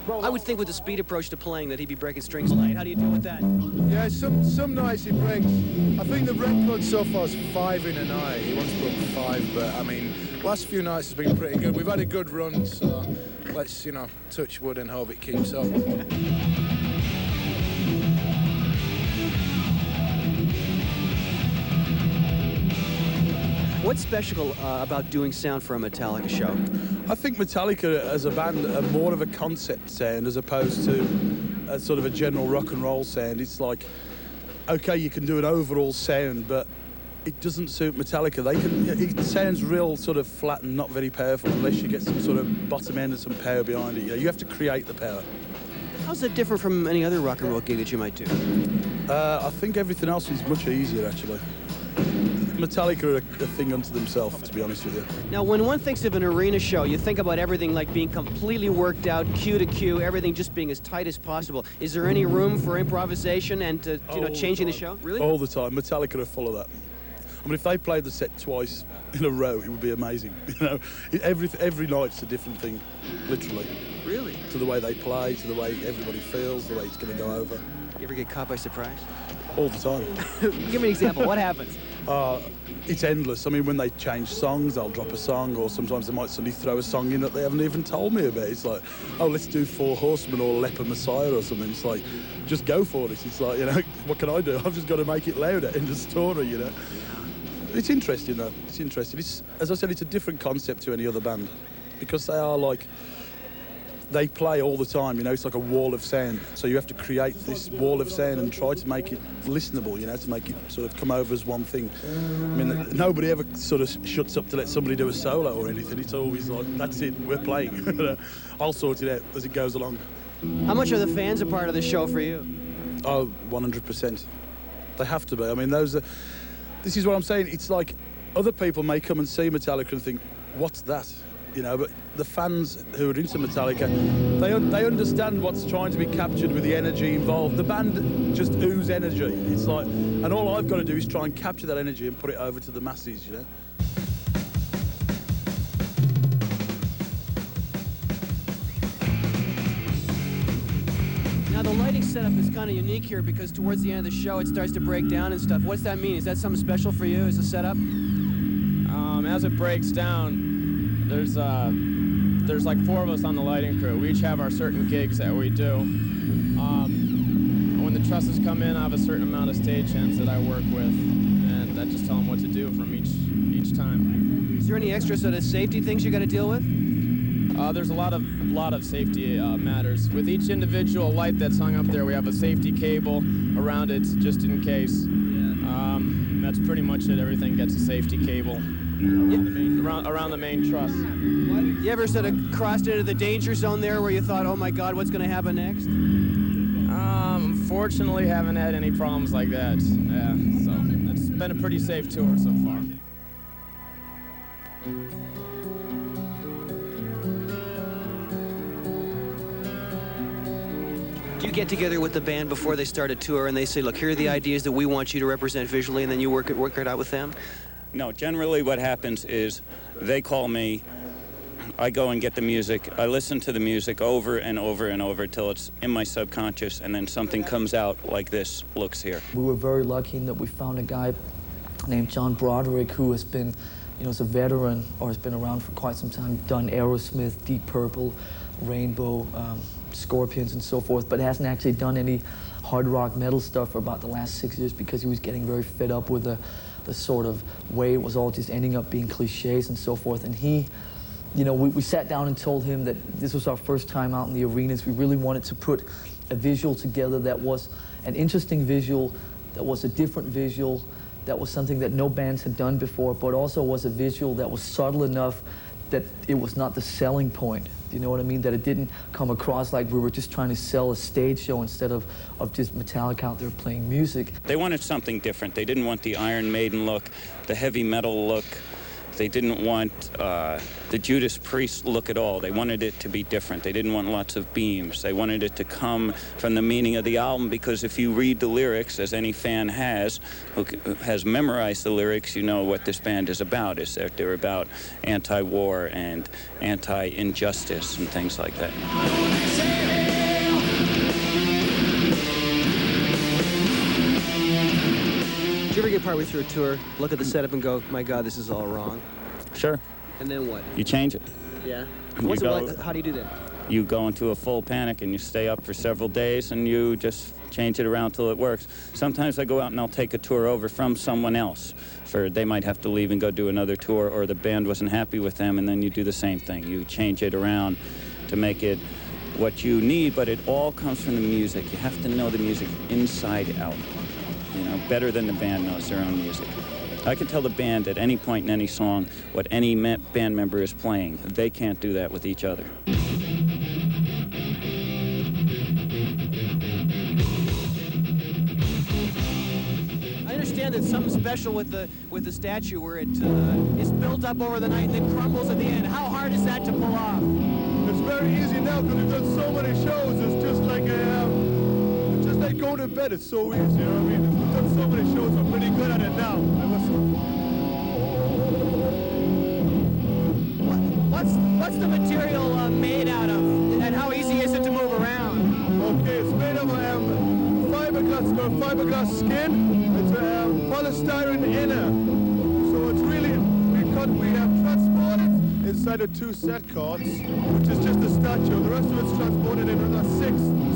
Speaker 17: I would think with the speed approach to playing that he'd be breaking strings tonight. How do you deal with that?
Speaker 14: Yeah, some nights he breaks. I think the record so far is 5 in a night. He wants to put 5, but I mean, last few nights has been pretty good. We've had a good run, so let's, you know, touch wood and hope it keeps up.
Speaker 17: What's special about doing sound for a Metallica show?
Speaker 14: I think Metallica as a band are more of a concept sound as opposed to a sort of a general rock and roll sound. It's like, okay, you can do an overall sound, but it doesn't suit Metallica. It sounds real sort of flat and not very powerful unless you get some sort of bottom end and some power behind it. You have to create the power.
Speaker 17: How's that different from any other rock and roll gig that you might do?
Speaker 14: I think everything else is much easier, actually. Metallica are a thing unto themselves, to be honest with you.
Speaker 17: Now, when one thinks of an arena show, you think about everything like being completely worked out, cue to cue, everything just being as tight as possible. Is there any room for improvisation and changing the show? Really?
Speaker 14: All the time. Metallica are full of that. I mean, if they played the set twice in a row, it would be amazing. You know, every night's a different thing, literally.
Speaker 17: Really?
Speaker 14: To the way they play, to the way everybody feels, the way it's going to go over.
Speaker 17: You ever get caught by surprise?
Speaker 14: All the time.
Speaker 17: Give me an example. What happens?
Speaker 14: It's endless. I mean, when they change songs, they'll drop a song, or sometimes they might suddenly throw a song in that they haven't even told me about. It's like, oh, let's do Four Horsemen or Leper Messiah or something. It's like, just go for it. It's like, you know, what can I do? I've just got to make it louder in the story, you know. It's interesting, though. It's interesting. As I said, it's a different concept to any other band because they are like, they play all the time, you know, it's like a wall of sound. So you have to create this wall of sound and try to make it listenable, you know, to make it sort of come over as one thing. I mean, nobody ever sort of shuts up to let somebody do a solo or anything. It's always like, that's it, we're playing. I'll sort it out as it goes along.
Speaker 17: How much are the fans a part of the show for you?
Speaker 14: Oh, 100%. They have to be. I mean, this is what I'm saying. It's like other people may come and see Metallica and think, what's that? You know, but the fans who are into Metallica, they understand what's trying to be captured with the energy involved. The band just ooze energy. It's like, and all I've got to do is try and capture that energy and put it over to the masses, you know.
Speaker 17: Now, the lighting setup is kind of unique here because towards the end of the show, it starts to break down and stuff. What's that mean? Is that something special for you as a setup?
Speaker 18: As it breaks down, there's like 4 of us on the lighting crew. We each have our certain gigs that we do. When the trusses come in, I have a certain amount of stagehands that I work with, and I just tell them what to do from each time.
Speaker 17: Is there any extra sort of safety things you got to deal with?
Speaker 18: There's a lot of safety matters. With each individual light that's hung up there, we have a safety cable around it just in case. That's pretty much it. Everything gets a safety cable around the main truss.
Speaker 17: You ever sort of crossed into the danger zone there where you thought, oh my God, what's going to happen next?
Speaker 18: Unfortunately, haven't had any problems like that. Yeah, so it's been a pretty safe tour so far.
Speaker 17: Do you get together with the band before they start a tour and they say, look, here are the ideas that we want you to represent visually, and then you work it out with them?
Speaker 16: No, generally what happens is they call me, I go and get the music, I listen to the music over and over and over till it's in my subconscious, and then something comes out like this looks here.
Speaker 2: We were very lucky in that we found a guy named John Broderick who has been, you know, is a veteran or has been around for quite some time, done Aerosmith, Deep Purple, Rainbow, Scorpions and so forth, but hasn't actually done any hard rock metal stuff for about the last 6 years because he was getting very fed up with the sort of way it was all just ending up being cliches and so forth. And he, you know, we sat down and told him that this was our first time out in the arenas. We really wanted to put a visual together that was an interesting visual, that was a different visual, that was something that no bands had done before, but also was a visual that was subtle enough that it was not the selling point. You know what I mean? That it didn't come across like we were just trying to sell a stage show instead of just Metallica out there playing music.
Speaker 16: They wanted something different. They didn't want the Iron Maiden look, the heavy metal look. They didn't want the Judas Priest look at all. They wanted it to be different. They didn't want lots of beams. They wanted it to come from the meaning of the album, because if you read the lyrics, as any fan has, who has memorized the lyrics, you know what this band is about, is that they're about anti-war and anti-injustice and things like that.
Speaker 17: Did you ever get partway through a tour, look at the setup and go, my God, this is all wrong?
Speaker 16: Sure.
Speaker 17: And then what?
Speaker 16: You change it.
Speaker 17: Yeah? What's it like? How do you do that?
Speaker 16: You go into a full panic and you stay up for several days and you just change it around till it works. Sometimes I go out and I'll take a tour over from someone else. They might have to leave and go do another tour, or the band wasn't happy with them, and then you do the same thing. You change it around to make it what you need, but it all comes from the music. You have to know the music inside out. you know, better than the band knows their own music. I can tell the band at any point in any song what any band member is playing. They can't do that with each other.
Speaker 17: I understand that something special with the statue where it is built up over the night and then crumbles at the end. How hard is that to pull off?
Speaker 14: It's very easy now because we've done so many shows. It's just like going to bed. It's so easy, you know what I mean? We've done so many shows. I'm pretty good at it now.
Speaker 17: What's the material made out of, and how easy is it to move around?
Speaker 14: Okay, it's made of fiberglass skin. It's polystyrene inner. So it's really we have transported inside of 2 set cards, which is just the statue. The rest of it's transported in another 6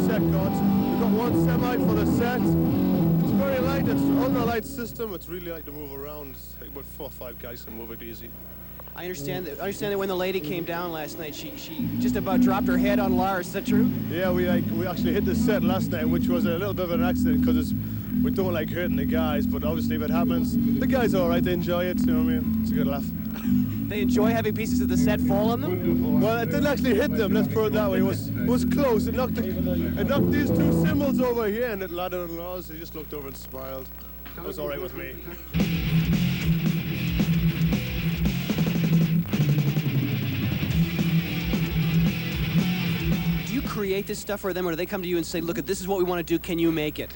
Speaker 14: set cards. We've got 1 semi for the set. It's very light. It's ultra light system. It's really light to move around. It's like about 4 or 5 guys can move it easy.
Speaker 17: I understand that when the lady came down last night, she just about dropped her head on Lars. Is that true?
Speaker 14: Yeah, we actually hit the set last night, which was a little bit of an accident because we don't like hurting the guys, but obviously if it happens, the guys are all right. They enjoy it. You know what I mean? It's a good laugh.
Speaker 17: They enjoy having pieces of the set fall on them?
Speaker 14: Well, it didn't actually hit them. Let's put it that way. It was close. It knocked these 2 cymbals over here, and it landed on Lars. He just looked over and smiled. It was all right with me.
Speaker 17: Create this stuff for them, or do they come to you and say, look, this is what we want to do, can you make it?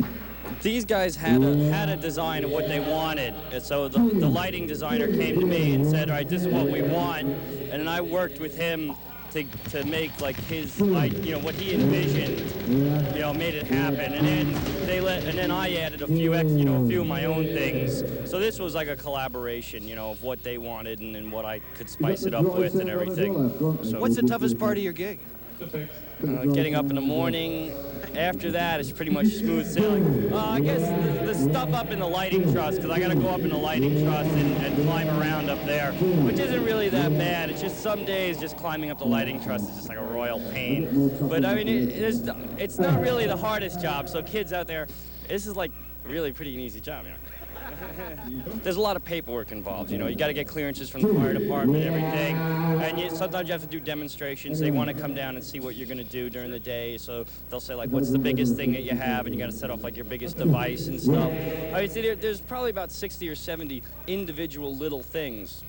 Speaker 19: These guys had a design of what they wanted, and so the lighting designer came to me and said, all right, this is what we want, and then I worked with him to make like his, like, you know, what he envisioned, you know, made it happen, and then I added a few of my own things. So this was like a collaboration, you know, of what they wanted and then what I could spice it up with and everything. So,
Speaker 17: what's the toughest part of your gig?
Speaker 19: Getting up in the morning. After that, it's pretty much smooth sailing. I guess the stuff up in the lighting truss, because I got to go up in the lighting truss and climb around up there, which isn't really that bad. It's just some days just climbing up the lighting truss is just like a royal pain. But I mean, it's not really the hardest job. So kids out there, this is like really pretty an easy job, you know. There's a lot of paperwork involved, you know. You got to get clearances from the fire department and everything. And sometimes you have to do demonstrations. They want to come down and see what you're going to do during the day. So they'll say, like, what's the biggest thing that you have? And you got to set off, like, your biggest device and stuff. I would say there's probably about 60 or 70 individual little things.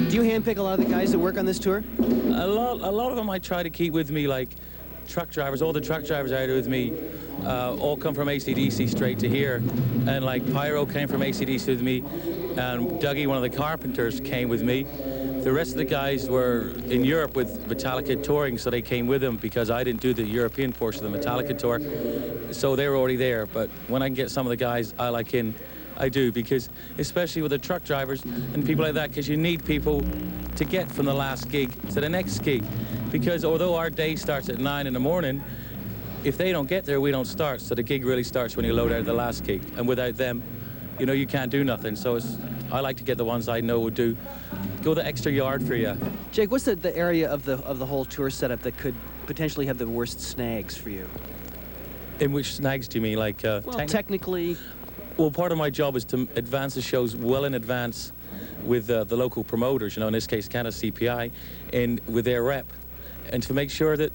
Speaker 17: Do you handpick a lot of the guys that work on this tour?
Speaker 20: A lot of them I try to keep with me, like truck drivers. All the truck drivers out with me all come from AC/DC straight to here. And like Pyro came from AC/DC with me, and Dougie, one of the carpenters, came with me. The rest of the guys were in Europe with Metallica touring, so they came with them because I didn't do the European portion of the Metallica tour. So they were already there, but when I can get some of the guys I like in, I do, because especially with the truck drivers and people like that, because you need people to get from the last gig to the next gig. Because although our day starts at 9 in the morning, if they don't get there, we don't start. So the gig really starts when you load out the last gig. And without them, you know, you can't do nothing. So I like to get the ones I know would go the extra yard for you.
Speaker 17: Jake, what's the area of the whole tour setup that could potentially have the worst snags for you?
Speaker 20: In which snags do you mean? Like
Speaker 17: well, technically.
Speaker 20: Well, part of my job is to advance the shows well in advance with the local promoters, you know, in this case, Canada CPI, and with their rep, and to make sure that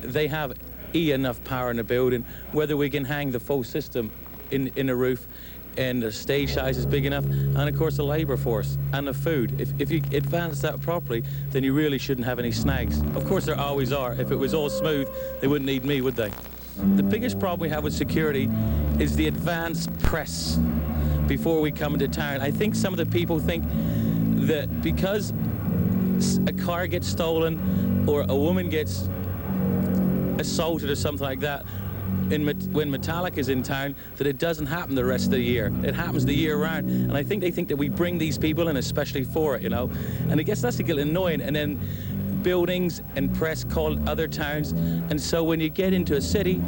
Speaker 20: they have enough power in the building, whether we can hang the full system in the roof, and the stage size is big enough, and of course the labor force and the food. If you advance that properly, then you really shouldn't have any snags. Of course there always are. If it was all smooth, they wouldn't need me, would they? The biggest problem we have with security is the advance press before we come into town. I think some of the people think that because a car gets stolen or a woman gets assaulted or something like that when Metallica is in town, that it doesn't happen the rest of the year. It happens the year round. And I think they think that we bring these people in especially for it, you know. And I guess that's a little annoying. And then buildings and press call other towns, and so when you get into a city,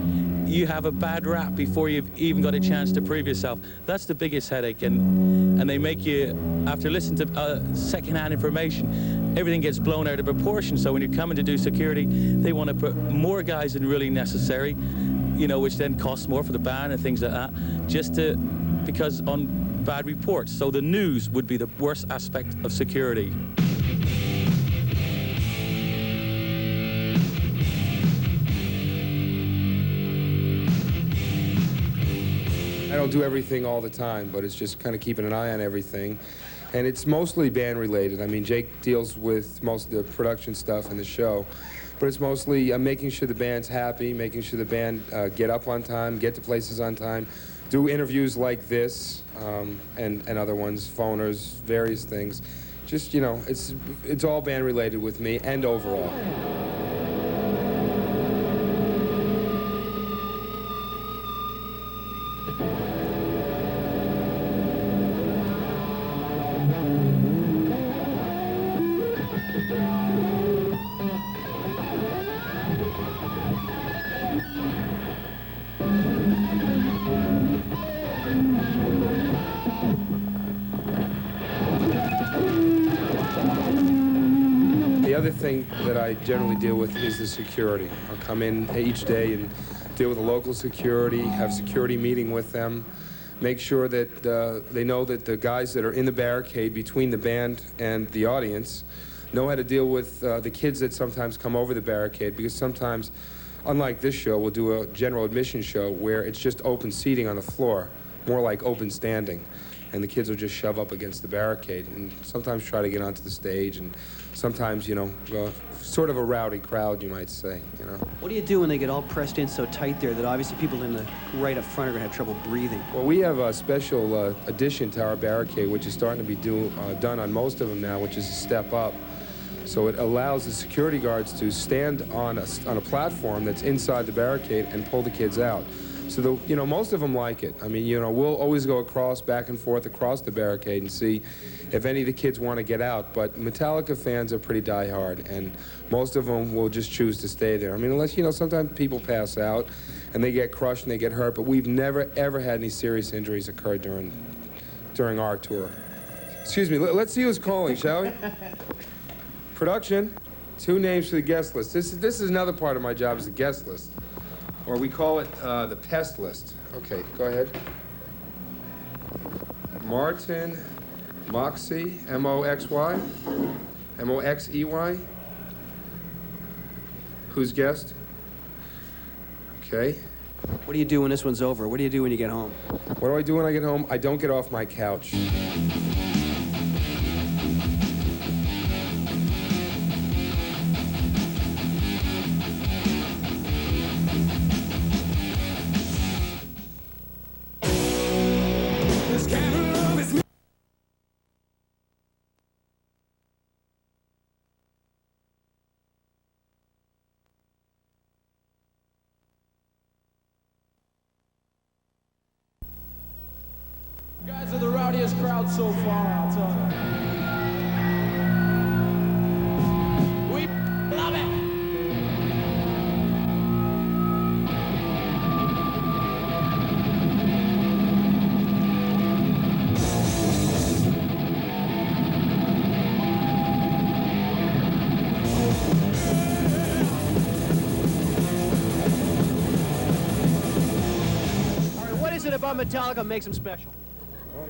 Speaker 20: you have a bad rap before you've even got a chance to prove yourself. That's the biggest headache, and they make you, after listening to second-hand information, everything gets blown out of proportion. So when you're coming to do security, they want to put more guys than really necessary, you know, which then costs more for the band and things like that, because on bad reports. So the news would be the worst aspect of security.
Speaker 21: I don't do everything all the time, but it's just kind of keeping an eye on everything. And it's mostly band related. I mean, Jake deals with most of the production stuff in the show, but it's mostly making sure the band's happy, making sure the band get up on time, get to places on time, do interviews like this and other ones, phoners, various things. Just, you know, it's all band related with me and overall. The other thing that I generally deal with is the security. I'll come in each day and deal with the local security, have security meeting with them, make sure that they know that the guys that are in the barricade between the band and the audience know how to deal with the kids that sometimes come over the barricade, because sometimes, unlike this show, we'll do a general admission show where it's just open seating on the floor, more like open standing. And the kids will just shove up against the barricade and sometimes try to get onto the stage, and sometimes, you know, sort of a rowdy crowd, you might say, you know.
Speaker 17: What do you do when they get all pressed in so tight there that obviously people in the right up front are going to have trouble breathing?
Speaker 21: Well, we have a special addition to our barricade, which is starting to be done on most of them now, which is a step up. So it allows the security guards to stand on a platform that's inside the barricade and pull the kids out. So, you know, most of them like it. I mean, you know, we'll always go back and forth across the barricade and see if any of the kids want to get out. But Metallica fans are pretty diehard, and most of them will just choose to stay there. I mean, unless, you know, sometimes people pass out and they get crushed and they get hurt, but we've never, ever had any serious injuries occur during our tour. Excuse me, let's see who's calling, shall we? Production, 2 names for the guest list. This is another part of my job, is the guest list. Or we call it the pest list. Okay, go ahead. Martin Moxey, M-O-X-Y, M-O-X-E-Y. Who's guest? Okay.
Speaker 17: What do you do when this one's over? What do you do when you get home?
Speaker 21: What do I do when I get home? I don't get off my couch.
Speaker 3: You guys are the rowdiest crowd so far, I'll tell you. We love it!
Speaker 17: All right, what is it about Metallica makes them special?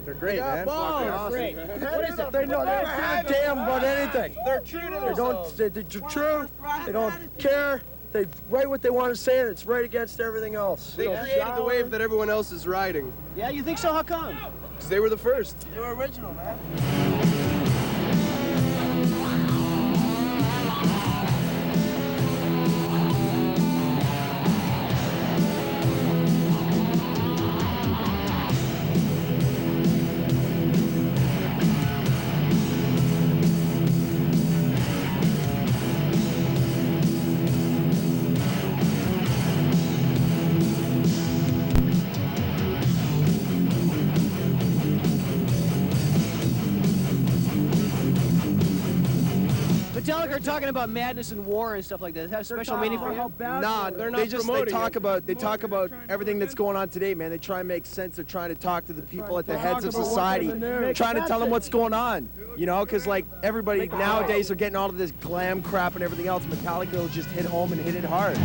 Speaker 11: They're great, man.
Speaker 17: They're great. What is it?
Speaker 11: They don't give a damn about anything.
Speaker 17: They're true to themselves.
Speaker 11: They're true. They don't care. They write what they want to say, and it's right against everything else.
Speaker 22: They created the wave that everyone else is riding.
Speaker 17: Yeah, you think so? How come?
Speaker 22: Because they were the first.
Speaker 11: They were original, man.
Speaker 17: Metallica are talking about madness and war and stuff like that. Does that have special meaning for you?
Speaker 11: Nah,
Speaker 18: They're not
Speaker 11: they
Speaker 18: promoting
Speaker 11: talk
Speaker 18: it.
Speaker 11: about everything that's going on today, man. They try and make sense. They're trying to talk to the people at the heads of society, trying to tell them what's going on. You know, because like everybody nowadays are getting all of this glam crap and everything else. Metallica will just hit home and hit it hard.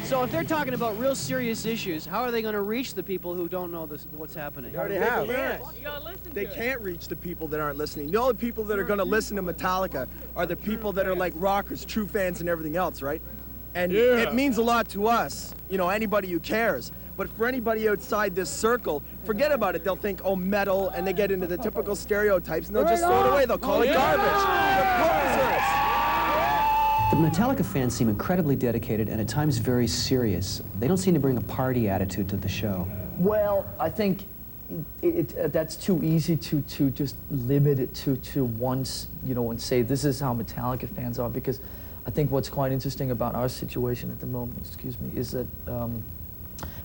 Speaker 17: So if they're talking about real serious issues, how are they going to reach the people who don't know what's happening?
Speaker 11: They already have. They can't reach the people that aren't listening. The only people that are going to listen to Metallica are the people that are like rockers, true fans, and everything else, right? And it means a lot to us, you know, anybody who cares. But for anybody outside this circle, forget about it. They'll think, oh, metal, and they get into the typical stereotypes, and they'll just throw it away. They'll call it garbage. They're posers.
Speaker 13: The Metallica fans seem incredibly dedicated and at times very serious. They don't seem to bring a party attitude to the show.
Speaker 2: Well, I think that's too easy to just limit it to once, you know, and say this is how Metallica fans are, because I think what's quite interesting about our situation at the moment, excuse me, is that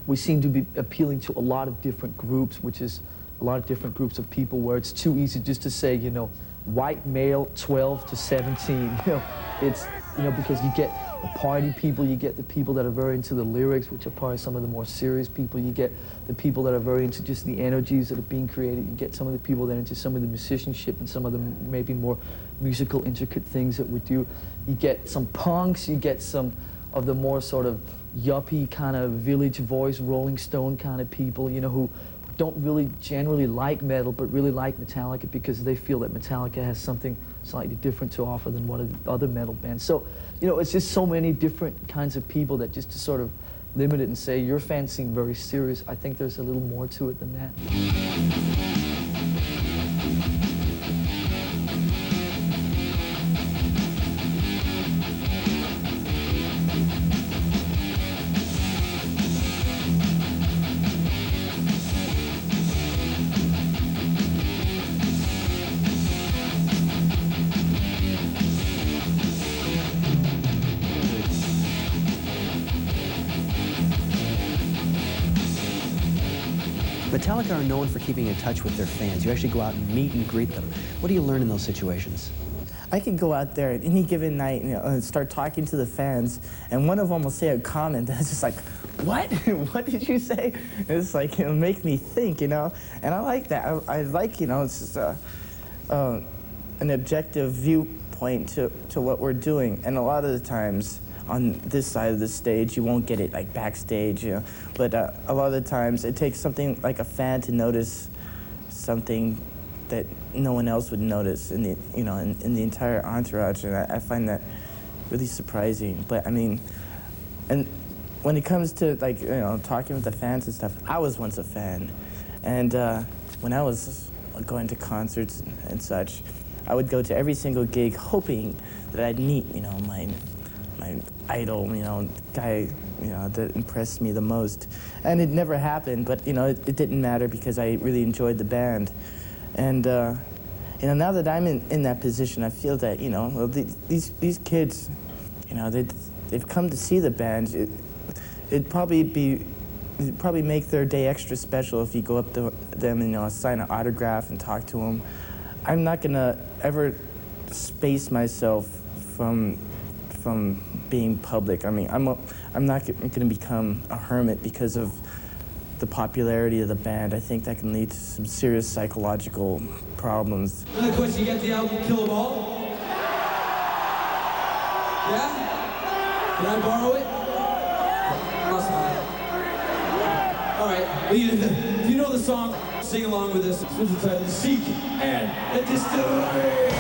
Speaker 2: we seem to be appealing to a lot of different groups, which is a lot of different groups of people, where it's too easy just to say, you know, white male 12 to 17, you know, it's, you know, because you get the party people, you get the people that are very into the lyrics, which are probably some of the more serious people, you get the people that are very into just the energies that are being created, you get some of the people that are into some of the musicianship and some of the maybe more musical intricate things that we do, you get some punks, you get some of the more sort of yuppie kind of Village Voice, Rolling Stone kind of people, you know, who don't really generally like metal, but really like Metallica because they feel that Metallica has something slightly different to offer than one of the other metal bands. So, you know, it's just so many different kinds of people that just to sort of limit it and say, your fans seem very serious, I think there's a little more to it than that.
Speaker 13: Metallica are known for keeping in touch with their fans. You actually go out and meet and greet them. What do you learn in those situations?
Speaker 15: I could go out there at any given night, you know, and start talking to the fans, and one of them will say a comment that's just like, what? What did you say? And it's like, it'll make me think, you know? And I like that. I like, you know, it's just an objective viewpoint to what we're doing. And a lot of the times, on this side of the stage, you won't get it like backstage, you know. But a lot of the times, it takes something like a fan to notice something that no one else would notice in the, you know, in the entire entourage, and I find that really surprising. But I mean, and when it comes to like, you know, talking with the fans and stuff, I was once a fan, and when I was going to concerts and such, I would go to every single gig hoping that I'd meet, you know, my idol, you know, guy, you know, that impressed me the most. And it never happened, but, you know, it didn't matter because I really enjoyed the band. And, you know, now that I'm in that position, I feel that, you know, well, these kids, you know, they've come to see the band. It'd probably make their day extra special if you go up to them and, you know, sign an autograph and talk to them. I'm not gonna ever space myself from being public. I mean, I'm not gonna become a hermit because of the popularity of the band. I think that can lead to some serious psychological problems.
Speaker 3: Another question, you got the album Kill 'Em All? Yeah? Can I borrow it? Awesome. All right, well, you know the song, sing along with us. It's entitled Seek and the Distillery.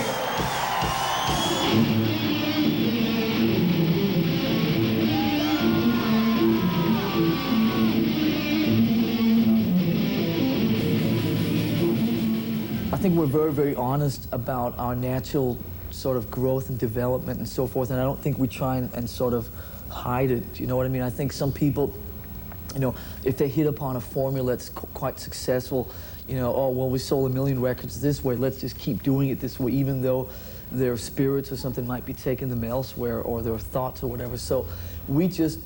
Speaker 2: I think we're very, very honest about our natural sort of growth and development and so forth, and I don't think we try and sort of hide it. You know what I mean? I think some people, you know, if they hit upon a formula that's quite successful, you know, oh, well, we sold 1 million records this way, let's just keep doing it this way, even though their spirits or something might be taking them elsewhere, or their thoughts or whatever. So we just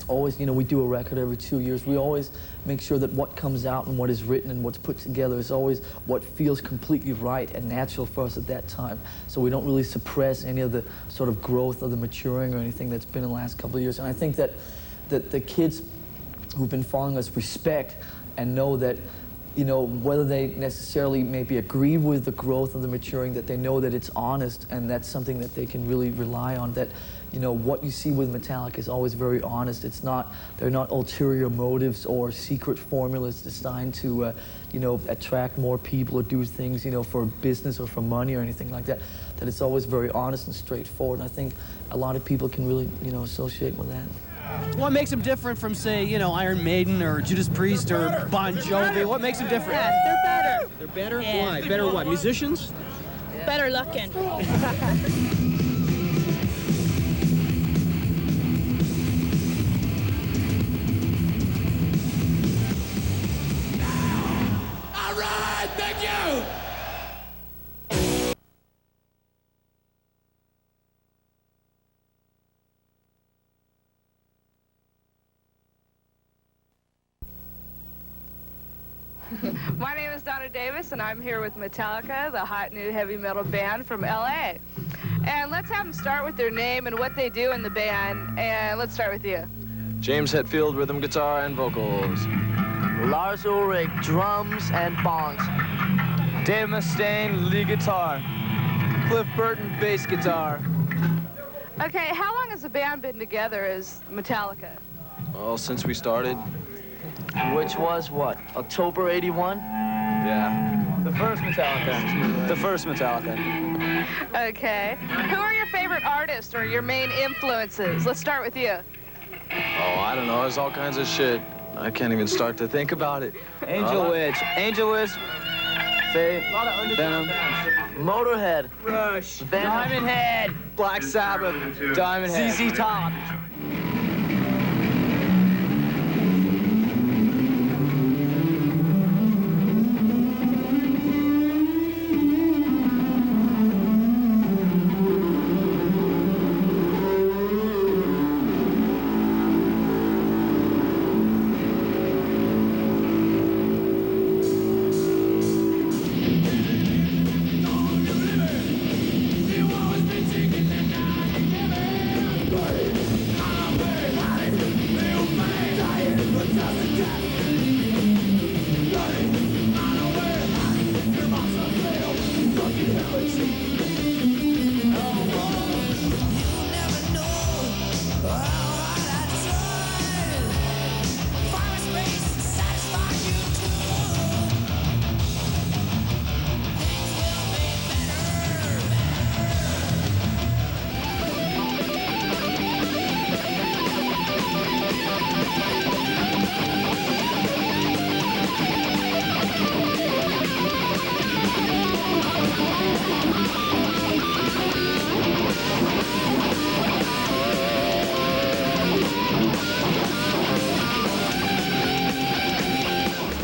Speaker 2: always, you know, we do a record every 2 years. We always make sure that what comes out and what is written and what's put together is always what feels completely right and natural for us at that time. So we don't really suppress any of the sort of growth or the maturing or anything that's been in the last couple of years. And I think that the kids who've been following us respect and know that, you know, whether they necessarily maybe agree with the growth of the maturing, that they know that it's honest, and that's something that they can really rely on. That, you know, what you see with Metallica is always very honest. It's not, they're not ulterior motives or secret formulas designed to, you know, attract more people or do things, you know, for business or for money or anything like that. That it's always very honest and straightforward. And I think a lot of people can really, you know, associate with that.
Speaker 17: What makes them different from, say, you know, Iron Maiden or Judas Priest or Bon Jovi? What makes them different?
Speaker 1: Yeah, they're better.
Speaker 17: They're better?
Speaker 1: Yeah.
Speaker 17: Why? Better what? Musicians?
Speaker 1: Better looking.
Speaker 4: All right, thank you.
Speaker 23: My name is Donna Davis, and I'm here with Metallica, the hot new heavy metal band from LA. And let's have them start with their name and what they do in the band. And let's start with you.
Speaker 10: James Hetfield, rhythm guitar and vocals.
Speaker 24: Lars Ulrich, drums and bongs.
Speaker 25: Dave Mustaine, lead guitar. Cliff Burton, bass guitar.
Speaker 23: Okay, how long has the band been together as Metallica?
Speaker 10: Well, since we started.
Speaker 24: Which was what? October '81?
Speaker 10: Yeah.
Speaker 25: The first Metallica. The first Metallica.
Speaker 23: Okay. Who are your favorite artists or your main influences? Let's start with you.
Speaker 10: Oh, I don't know. There's all kinds of shit. I can't even start to think about it.
Speaker 25: Angel Witch. Angel Witch. Faith. Venom.
Speaker 24: Motorhead.
Speaker 25: Rush.
Speaker 24: Venom.
Speaker 25: Diamond Head. Black Sabbath. Diamond Head.
Speaker 24: ZZ Top.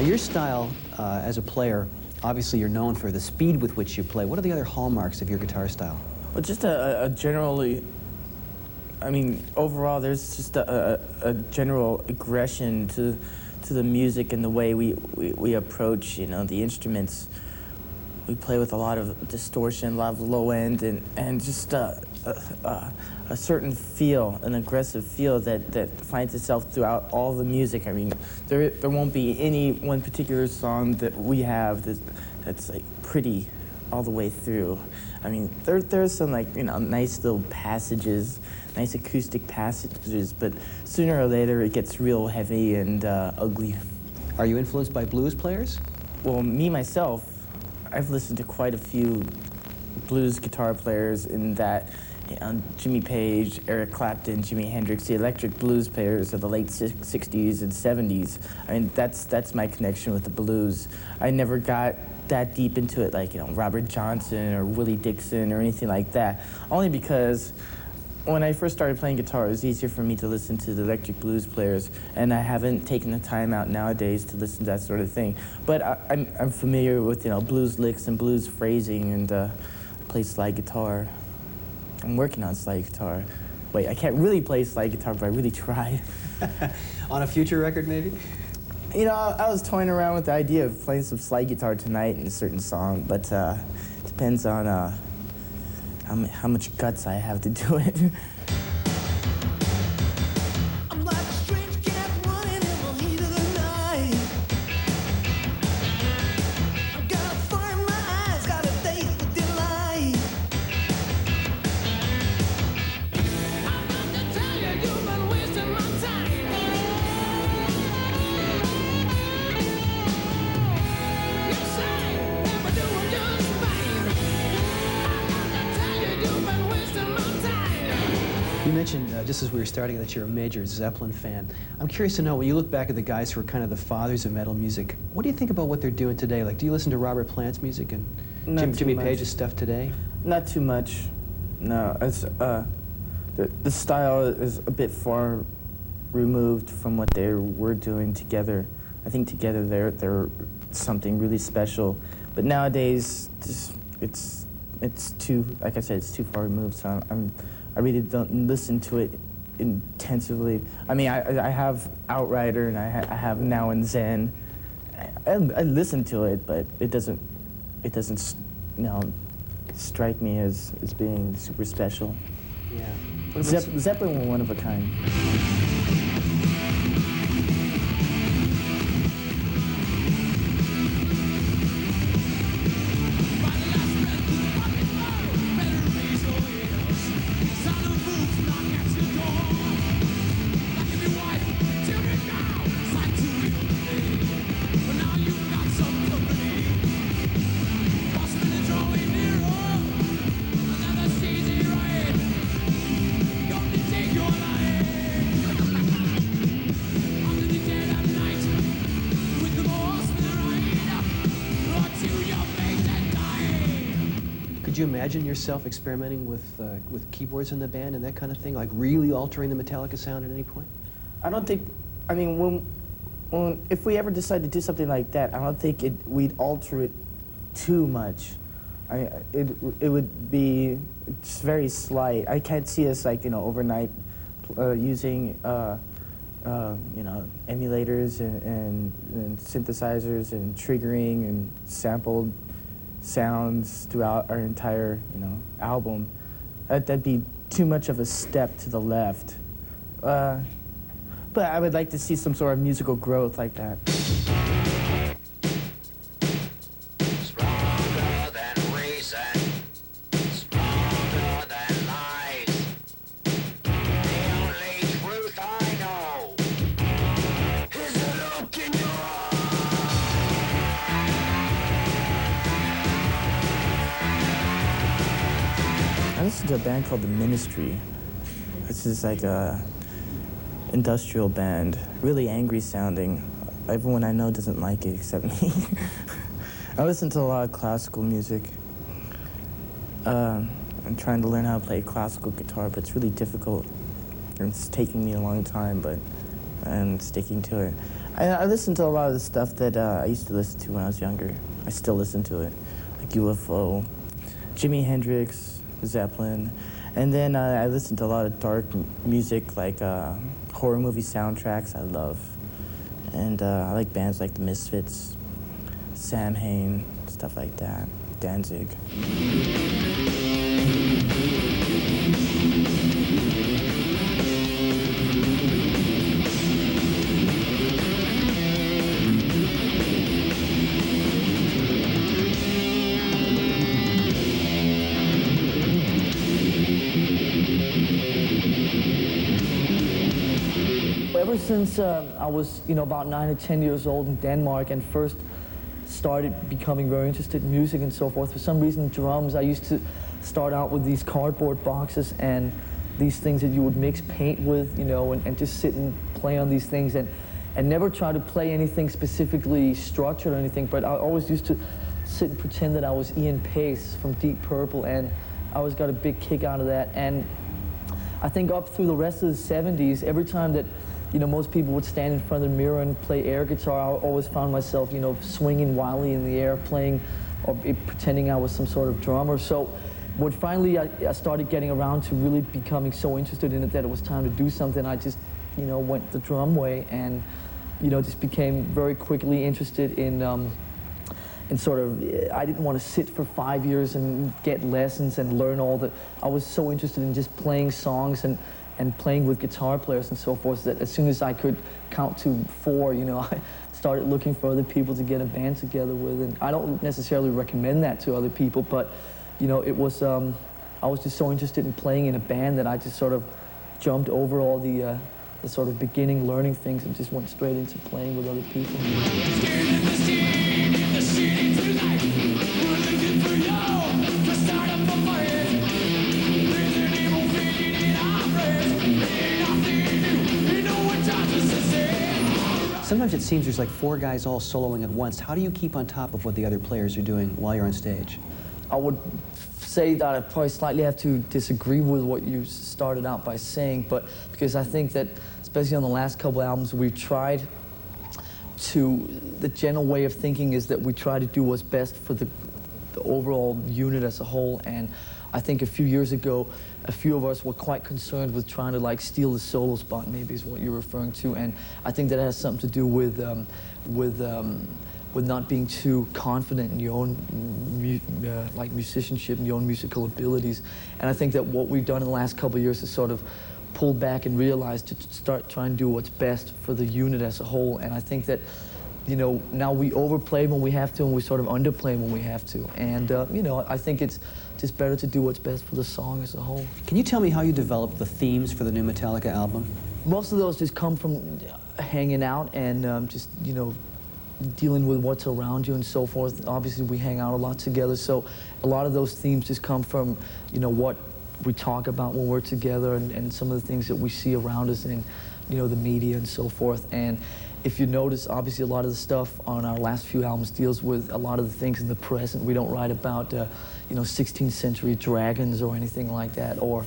Speaker 13: Your style as a player, obviously you're known for the speed with which you play. What are the other hallmarks of your guitar style?
Speaker 15: Well, just a generally, I mean, overall, there's just a general aggression to the music and the way we approach, you know, the instruments. We play with a lot of distortion, a lot of low end, and just a certain feel, an aggressive feel that finds itself throughout all the music. I mean, there won't be any one particular song that we have that's like pretty all the way through. I mean, there's some, like, you know, nice little passages, nice acoustic passages, but sooner or later it gets real heavy and ugly.
Speaker 13: Are you influenced by blues players?
Speaker 15: Well, me myself, I've listened to quite a few blues guitar players in that, you know, Jimmy Page, Eric Clapton, Jimi Hendrix, the electric blues players of the late 60s and 70s. I mean, that's my connection with the blues. I never got that deep into it, like, you know, Robert Johnson or Willie Dixon or anything like that. Only because when I first started playing guitar, it was easier for me to listen to the electric blues players, and I haven't taken the time out nowadays to listen to that sort of thing. But I'm familiar with, you know, blues licks and blues phrasing, and I play slide guitar. I'm working on slide guitar. Wait, I can't really play slide guitar, but I really try.
Speaker 17: On a future record, maybe?
Speaker 15: You know, I was toying around with the idea of playing some slide guitar tonight in a certain song, but depends on how much guts I have to do it.
Speaker 17: You mentioned, just as we were starting, that you're a major Zeppelin fan. I'm curious to know, when you look back at the guys who are kind of the fathers of metal music, what do you think about what they're doing today? Like, do you listen to Robert Plant's music and Jimmy Page's stuff today?
Speaker 15: Not too much. No, it's, the style is a bit far removed from what they were doing together. I think together they're something really special. But nowadays, it's too, like I said, it's too far removed. So I really don't listen to it intensively. I mean, I have Outrider and I have Now and Zen. I listen to it, but it doesn't, you know, strike me as being super special.
Speaker 17: Yeah.
Speaker 15: Zeppelin were one of a kind.
Speaker 17: Could you imagine yourself experimenting with keyboards in the band and that kind of thing, like really altering the Metallica sound at any point?
Speaker 15: I don't think, I mean, if we ever decide to do something like that, I don't think we'd alter it too much. It would be just very slight. I can't see us, like, you know, overnight using you know, emulators and synthesizers and triggering and sampled sounds throughout our entire, you know, album. That'd be too much of a step to the left. But I would like to see some sort of musical growth like that.
Speaker 4: Stronger than reason, stronger than lies. The only truth I know is the look in your
Speaker 15: I listened to a band called The Ministry. This is like a industrial band, really angry sounding. Everyone I know doesn't like it except me. I listen to a lot of classical music. I'm trying to learn how to play classical guitar, but it's really difficult. It's taking me a long time, but I'm sticking to it. I listen to a lot of the stuff that I used to listen to when I was younger. I still listen to it, like UFO, Jimi Hendrix, Zeppelin, and then I listen to a lot of dark music, like horror movie soundtracks I love. And I like bands like The Misfits, Samhain, stuff like that, Danzig.
Speaker 2: Ever since I was, you know, about 9 or 10 years old in Denmark and first started becoming very interested in music and so forth, for some reason drums, I used to start out with these cardboard boxes and these things that you would mix paint with, you know, and just sit and play on these things and never try to play anything specifically structured or anything, but I always used to sit and pretend that I was Ian Pace from Deep Purple, and I always got a big kick out of that. And I think up through the rest of the 70s, every time that, you know, most people would stand in front of the mirror and play air guitar, I always found myself, you know, swinging wildly in the air, playing or pretending I was some sort of drummer. So when finally I started getting around to really becoming so interested in it that it was time to do something, I just, you know, went the drum way and, you know, just became very quickly interested in sort of, I didn't want to sit for 5 years and get lessons and learn all the, I was so interested in just playing songs and playing with guitar players and so forth that as soon as I could count to 4, you know, I started looking for other people to get a band together with. And I don't necessarily recommend that to other people, but, you know, it was, I was just so interested in playing in a band that I just sort of jumped over all the sort of beginning learning things and just went straight into playing with other people.
Speaker 13: Sometimes it seems there's like 4 guys all soloing at once. How do you keep on top of what the other players are doing while you're on stage?
Speaker 2: I would say that I probably slightly have to disagree with what you started out by saying, but because I think that, especially on the last couple albums, we've tried to, the general way of thinking is that we try to do what's best for the overall unit as a whole. And I think a few years ago, a few of us were quite concerned with trying to like steal the solo spot, maybe is what you're referring to. And I think that has something to do with not being too confident in your own like musicianship and your own musical abilities. And I think that what we've done in the last couple of years is sort of pulled back and realized to start trying to do what's best for the unit as a whole. And I think that, you know, now we overplay when we have to and we sort of underplay when we have to. And, you know, I think it's just better to do what's best for the song as a whole.
Speaker 13: Can you tell me how you developed the themes for the new Metallica album?
Speaker 2: Most of those just come from hanging out and just, you know, dealing with what's around you and so forth. Obviously, we hang out a lot together, so a lot of those themes just come from, you know, what we talk about when we're together and some of the things that we see around us in, you know, the media and so forth. And if you notice, obviously a lot of the stuff on our last few albums deals with a lot of the things in the present. We don't write about, you know, 16th century dragons or anything like that. Or,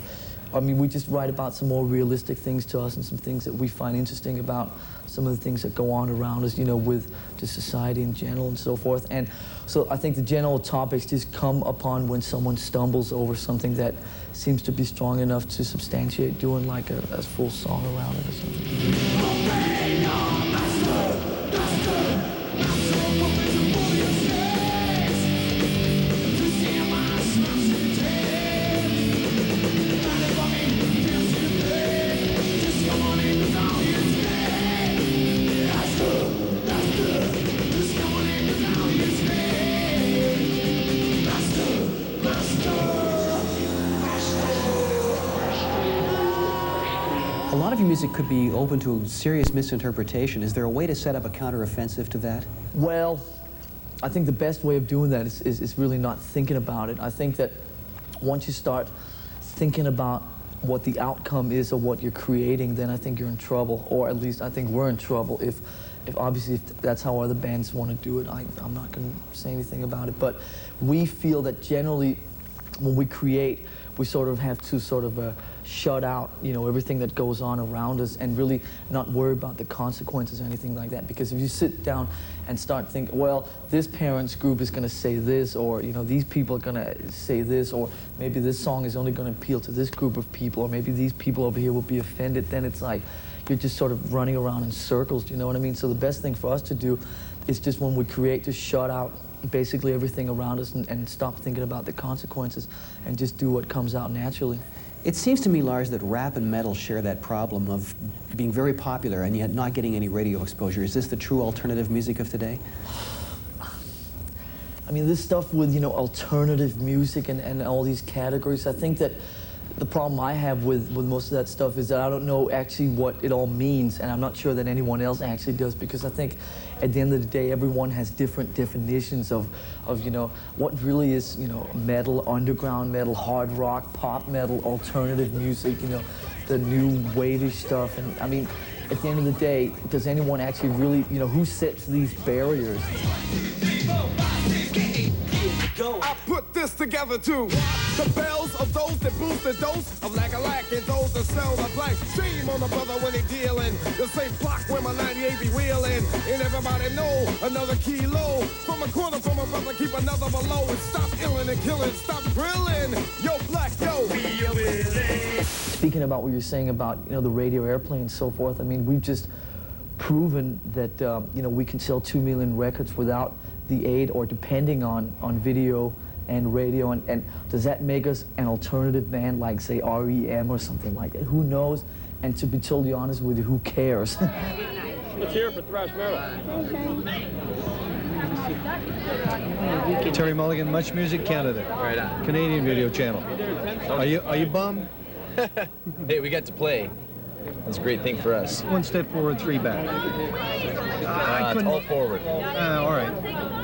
Speaker 2: I mean, we just write about some more realistic things to us and some things that we find interesting about some of the things that go on around us, you know, with just society in general and so forth. And so I think the general topics just come upon when someone stumbles over something that seems to be strong enough to substantiate doing like a full song around it or something.
Speaker 13: A lot of your music could be open to serious misinterpretation. Is there a way to set up a counteroffensive to that?
Speaker 2: Well, I think the best way of doing that is really not thinking about it. I think that once you start thinking about what the outcome is of what you're creating, then I think you're in trouble, or at least I think we're in trouble if obviously if that's how other bands want to do it. I'm not going to say anything about it, but we feel that generally when we create, we sort of have to sort of shut out, you know, everything that goes on around us and really not worry about the consequences or anything like that. Because if you sit down and start thinking, well, this parents group is going to say this, or, you know, these people are going to say this, or maybe this song is only going to appeal to this group of people, or maybe these people over here will be offended, then it's like you're just sort of running around in circles, do you know what I mean? So the best thing for us to do is just when we create, to shut out basically everything around us and stop thinking about the consequences and just do what comes out naturally.
Speaker 13: It seems to me, Lars, that rap and metal share that problem of being very popular and yet not getting any radio exposure. Is this the true alternative music of today?
Speaker 2: I mean, this stuff with, you know, alternative music and all these categories, I think that the problem I have with most of that stuff is that I don't know actually what it all means, and I'm not sure that anyone else actually does, because I think at the end of the day, everyone has different definitions of you know, what really is, you know, metal, underground metal, hard rock, pop metal, alternative music, you know, the new wavy stuff. And I mean, at the end of the day, does anyone actually really, you know, who sets these barriers?
Speaker 5: put this together too. The bells of those that boost the dose of lack and those that sell the black. Shame on the brother when they dealing. The same block where my 98 be wheeling. And everybody know another kilo. From a corner from a brother, keep another below. And stop illing and killing, stop grilling. Yo, black, yo.
Speaker 2: Speaking about what you're saying about, you know, the radio airplay and so forth, I mean, we've just proven that, you know, we can sell 2 million records without the aid or depending on video and radio. And does that make us an alternative band like, say, REM or something like that? Who knows? And to be totally honest with you, who cares?
Speaker 18: Let's hear it for thrash metal.
Speaker 7: Terry Mulligan, Much Music Canada.
Speaker 8: Right on.
Speaker 7: Canadian video channel. Are you bummed?
Speaker 8: Hey, we got to play. That's a great thing for us.
Speaker 7: One step forward, three back.
Speaker 8: It's all forward.
Speaker 7: All right.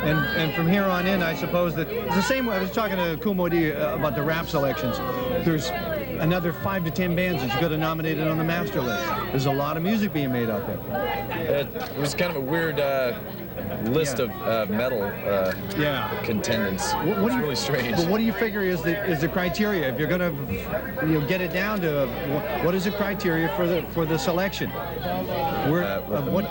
Speaker 7: And from here on in, I suppose that it's the same way. I was talking to Kumodi about the rap selections. There's another 5 to 10 bands that you got to nominate on the master list. There's a lot of music being made out there.
Speaker 8: It was kind of a weird list of metal contendants. It's really strange.
Speaker 7: But what do you figure is the criteria? If you're going to get it down to what is the criteria for the selection?
Speaker 8: What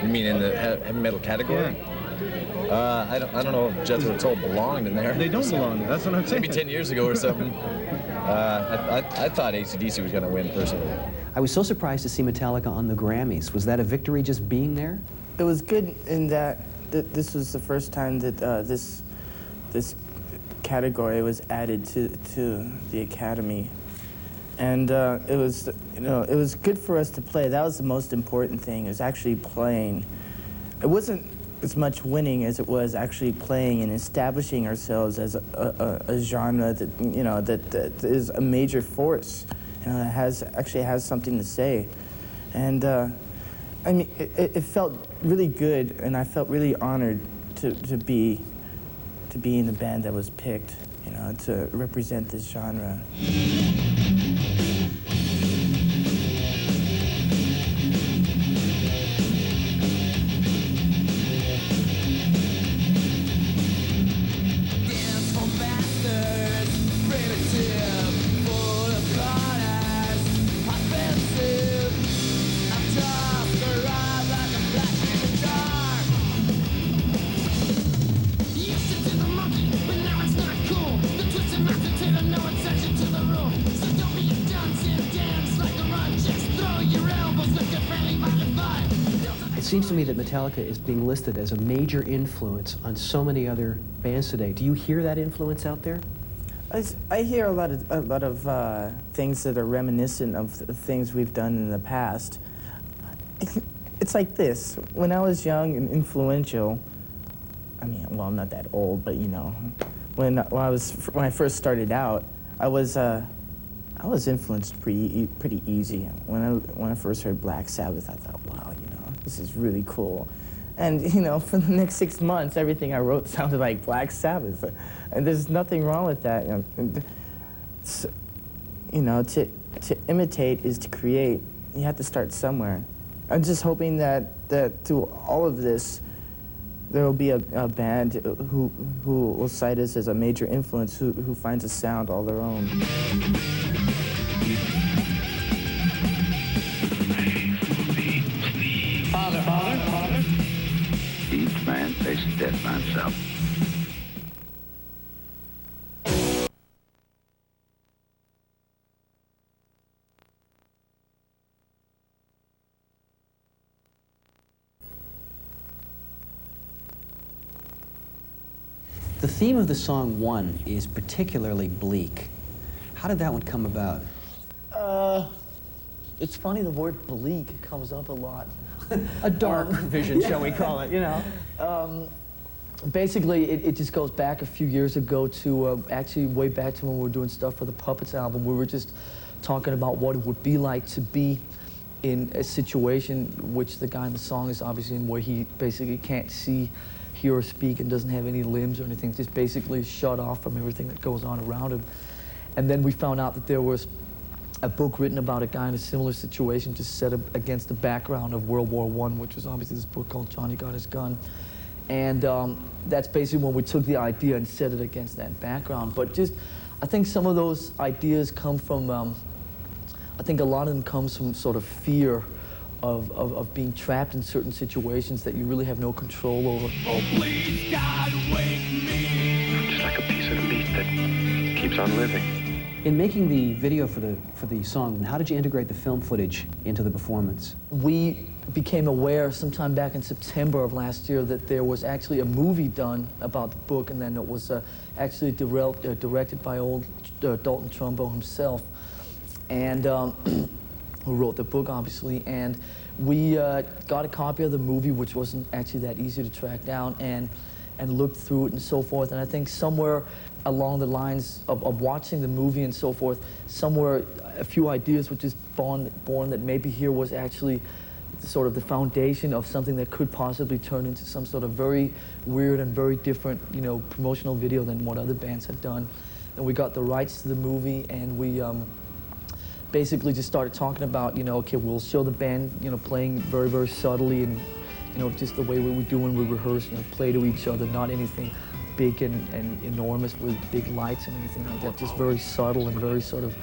Speaker 8: you mean in the heavy metal category?
Speaker 7: Yeah.
Speaker 8: I don't know if Jethro Tull belonged in there.
Speaker 7: They don't belong there. That's what I'm saying.
Speaker 8: Maybe 10 years ago or something. I thought AC/DC was going to win personally.
Speaker 13: I was so surprised to see Metallica on the Grammys. Was that a victory just being there?
Speaker 15: It was good in that this was the first time that this category was added to the Academy, and it was good for us to play. That was the most important thing. It was actually playing. It wasn't as much winning as it was actually playing and establishing ourselves as a genre that that is a major force. Actually has something to say, and. I mean, it felt really good, and I felt really honored to be in the band that was picked, to represent this genre.
Speaker 17: It seems to me that Metallica is being listed as a major influence on so many other bands today. Do you hear that influence out there?
Speaker 15: I hear a lot of things that are reminiscent of things we've done in the past. It's like this. When I was young and influential, I mean, well, I'm not that old, but when I first started out, I was influenced pretty easy. When I first heard Black Sabbath, I thought, wow, this is really cool. And for the next 6 months, everything I wrote sounded like Black Sabbath, and there's nothing wrong with that. To imitate is to create. You have to start somewhere. I'm just hoping that through all of this, there will be a band who will cite us as a major influence, who finds a sound all their own.
Speaker 9: Father. Each man faces death by himself.
Speaker 13: The theme of the song One is particularly bleak. How did that one come about?
Speaker 2: It's funny, the word bleak comes up a lot.
Speaker 13: A dark vision, shall we call it,
Speaker 2: Basically, it just goes back a few years ago to, actually way back to when we were doing stuff for the Puppets album. We were just talking about what it would be like to be in a situation which the guy in the song is obviously in, where he basically can't see, hear, or speak, and doesn't have any limbs or anything, just basically shut off from everything that goes on around him. And then we found out that there was a book written about a guy in a similar situation, just set up against the background of World War I, which was obviously this book called Johnny Got His Gun. And that's basically when we took the idea and set it against that background. But just, I think some of those ideas come from, I think a lot of them comes from sort of fear of being trapped in certain situations that you really have no control over.
Speaker 6: Oh, please, God, wake me. Just like a piece of meat that keeps on living.
Speaker 13: In making the video for the song, how did you integrate the film footage into the performance?
Speaker 2: We became aware sometime back in September of last year that there was actually a movie done about the book, and then it was actually directed by old Dalton Trumbo himself, and who wrote the book, obviously. And we got a copy of the movie, which wasn't actually that easy to track down, and looked through it and so forth. And I think somewhere along the lines of watching the movie and so forth, somewhere a few ideas were just born that maybe here was actually sort of the foundation of something that could possibly turn into some sort of very weird and very different, you know, promotional video than what other bands had done. And we got the rights to the movie, and we basically just started talking about, you know, okay, we'll show the band, you know, playing very, very subtly, and, you know, just the way we do when we rehearse, you know, play to each other, not anything big and enormous with big lights and anything like that, just very subtle and very sort of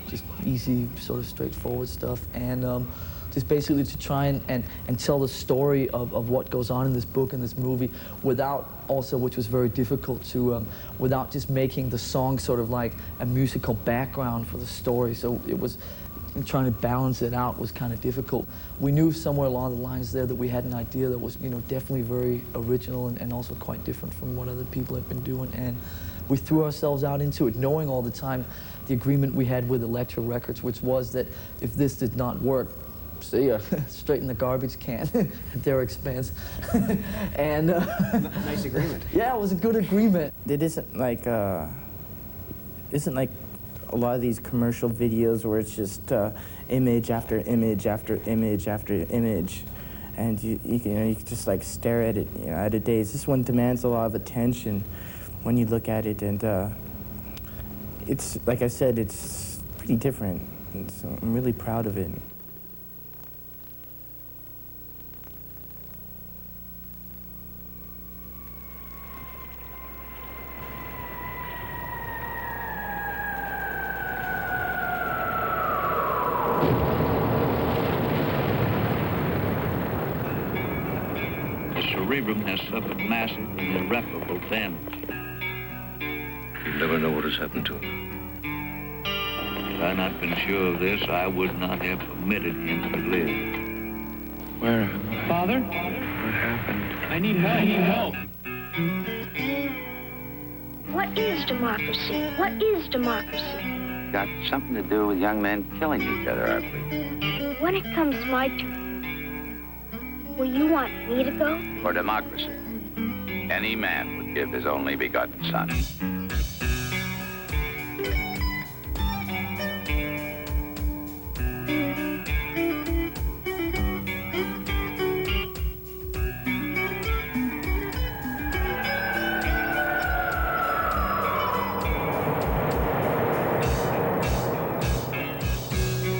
Speaker 2: just easy, sort of straightforward stuff. And just basically to try and tell the story of what goes on in this book and this movie without also, which was very difficult to, without just making the song sort of like a musical background for the story. So it was, trying to balance it out was kind of difficult. We knew somewhere along the lines there that we had an idea that was, you know, definitely very original and also quite different from what other people had been doing. And we threw ourselves out into it, knowing all the time the agreement we had with Elektra Records, which was that if this did not work, see ya, straight in the garbage can at their expense. And
Speaker 13: nice agreement.
Speaker 2: Yeah, it was a good agreement.
Speaker 15: It isn't like a lot of these commercial videos where it's just image after image after image after image, and you can just like stare at it, you know, at a daze. This one demands a lot of attention when you look at it, and it's, like I said, it's pretty different, and so I'm really proud of it.
Speaker 9: Cerebrum has suffered massive and irreparable damage.
Speaker 6: You never know what has happened to him.
Speaker 9: Had I not been sure of this, I would not have permitted him to live.
Speaker 6: Where am I?
Speaker 12: Father?
Speaker 6: What happened?
Speaker 12: I need help. I need help.
Speaker 14: What is democracy? What is democracy?
Speaker 9: Got something to do with young men killing each other, I believe.
Speaker 14: When it comes my turn, will you want me to go?
Speaker 9: For democracy, any man would give his only begotten son.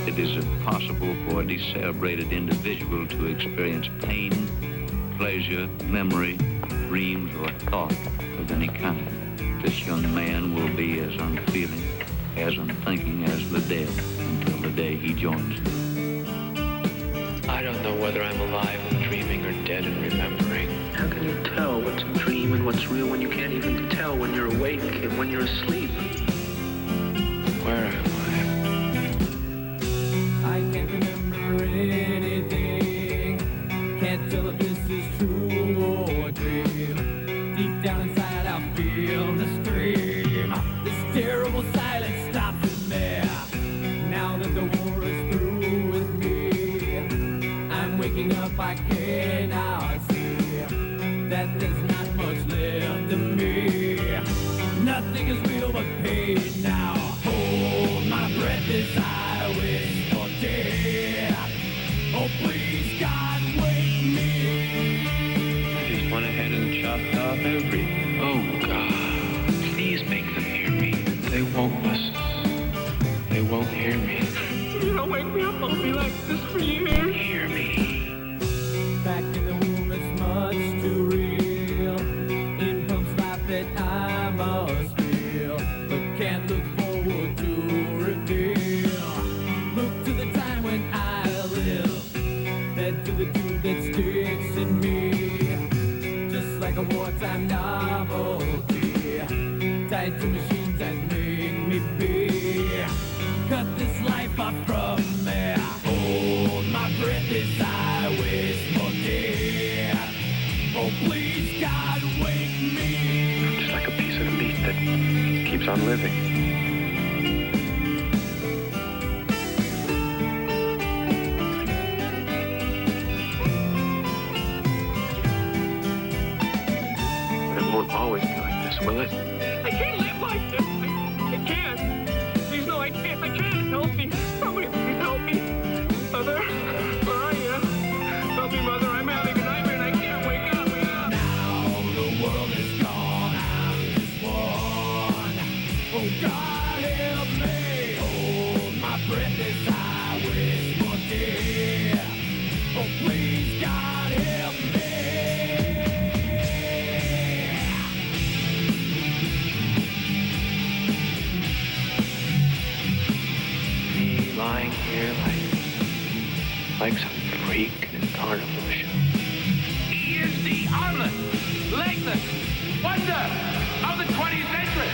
Speaker 9: It is impossible for a decelebrated individual to experience pain, pleasure, memory, dreams, or thought of any kind. This young man will be as unfeeling, as unthinking as the dead until the day he joins them.
Speaker 6: I don't know whether I'm alive and dreaming or dead and remembering.
Speaker 12: How can you tell what's a dream and what's real when you can't even tell when you're awake and when you're asleep?
Speaker 6: Where am I?
Speaker 12: I can't remember anything. Can't tell if this is true or a dream. Deep down inside I feel the scream. This terrible silence stops in there. Now that the war is through with me, I'm waking up, I cannot see that there's not much left of me. Nothing is real but tied to machines that make me be. Cut this life off from me. Hold my breath as I wish for death. Oh, please, God, wake me.
Speaker 6: Just like a piece of meat that keeps on living. But it won't always be like this, will it?
Speaker 16: I can't live like this. I can't. Please, no, I can't. I can't. Help me. Somebody please help me. Mother, where are you? Help me, Mother. I'm having a nightmare and I can't wake up. Wake up.
Speaker 12: Now the world is gone. I'm just one. Oh, God, help me. Hold my breath as I wish for death. Oh, please, God, help me.
Speaker 6: Me lying here like some freak in a carnival show.
Speaker 19: He is the armless, legless wonder of the 20th century.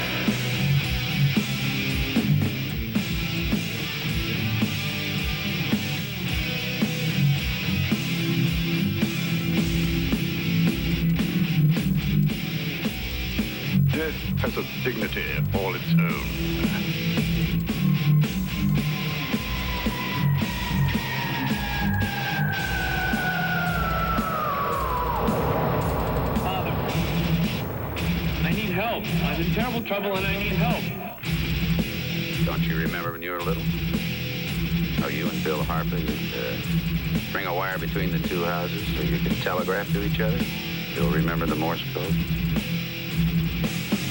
Speaker 6: Death has a dignity all its own.
Speaker 19: I need help. I'm in terrible trouble and I need help.
Speaker 20: Don't you remember when you were little? How you and Bill Harper used to string a wire between the two houses so you could telegraph to each other? You'll remember the Morse code?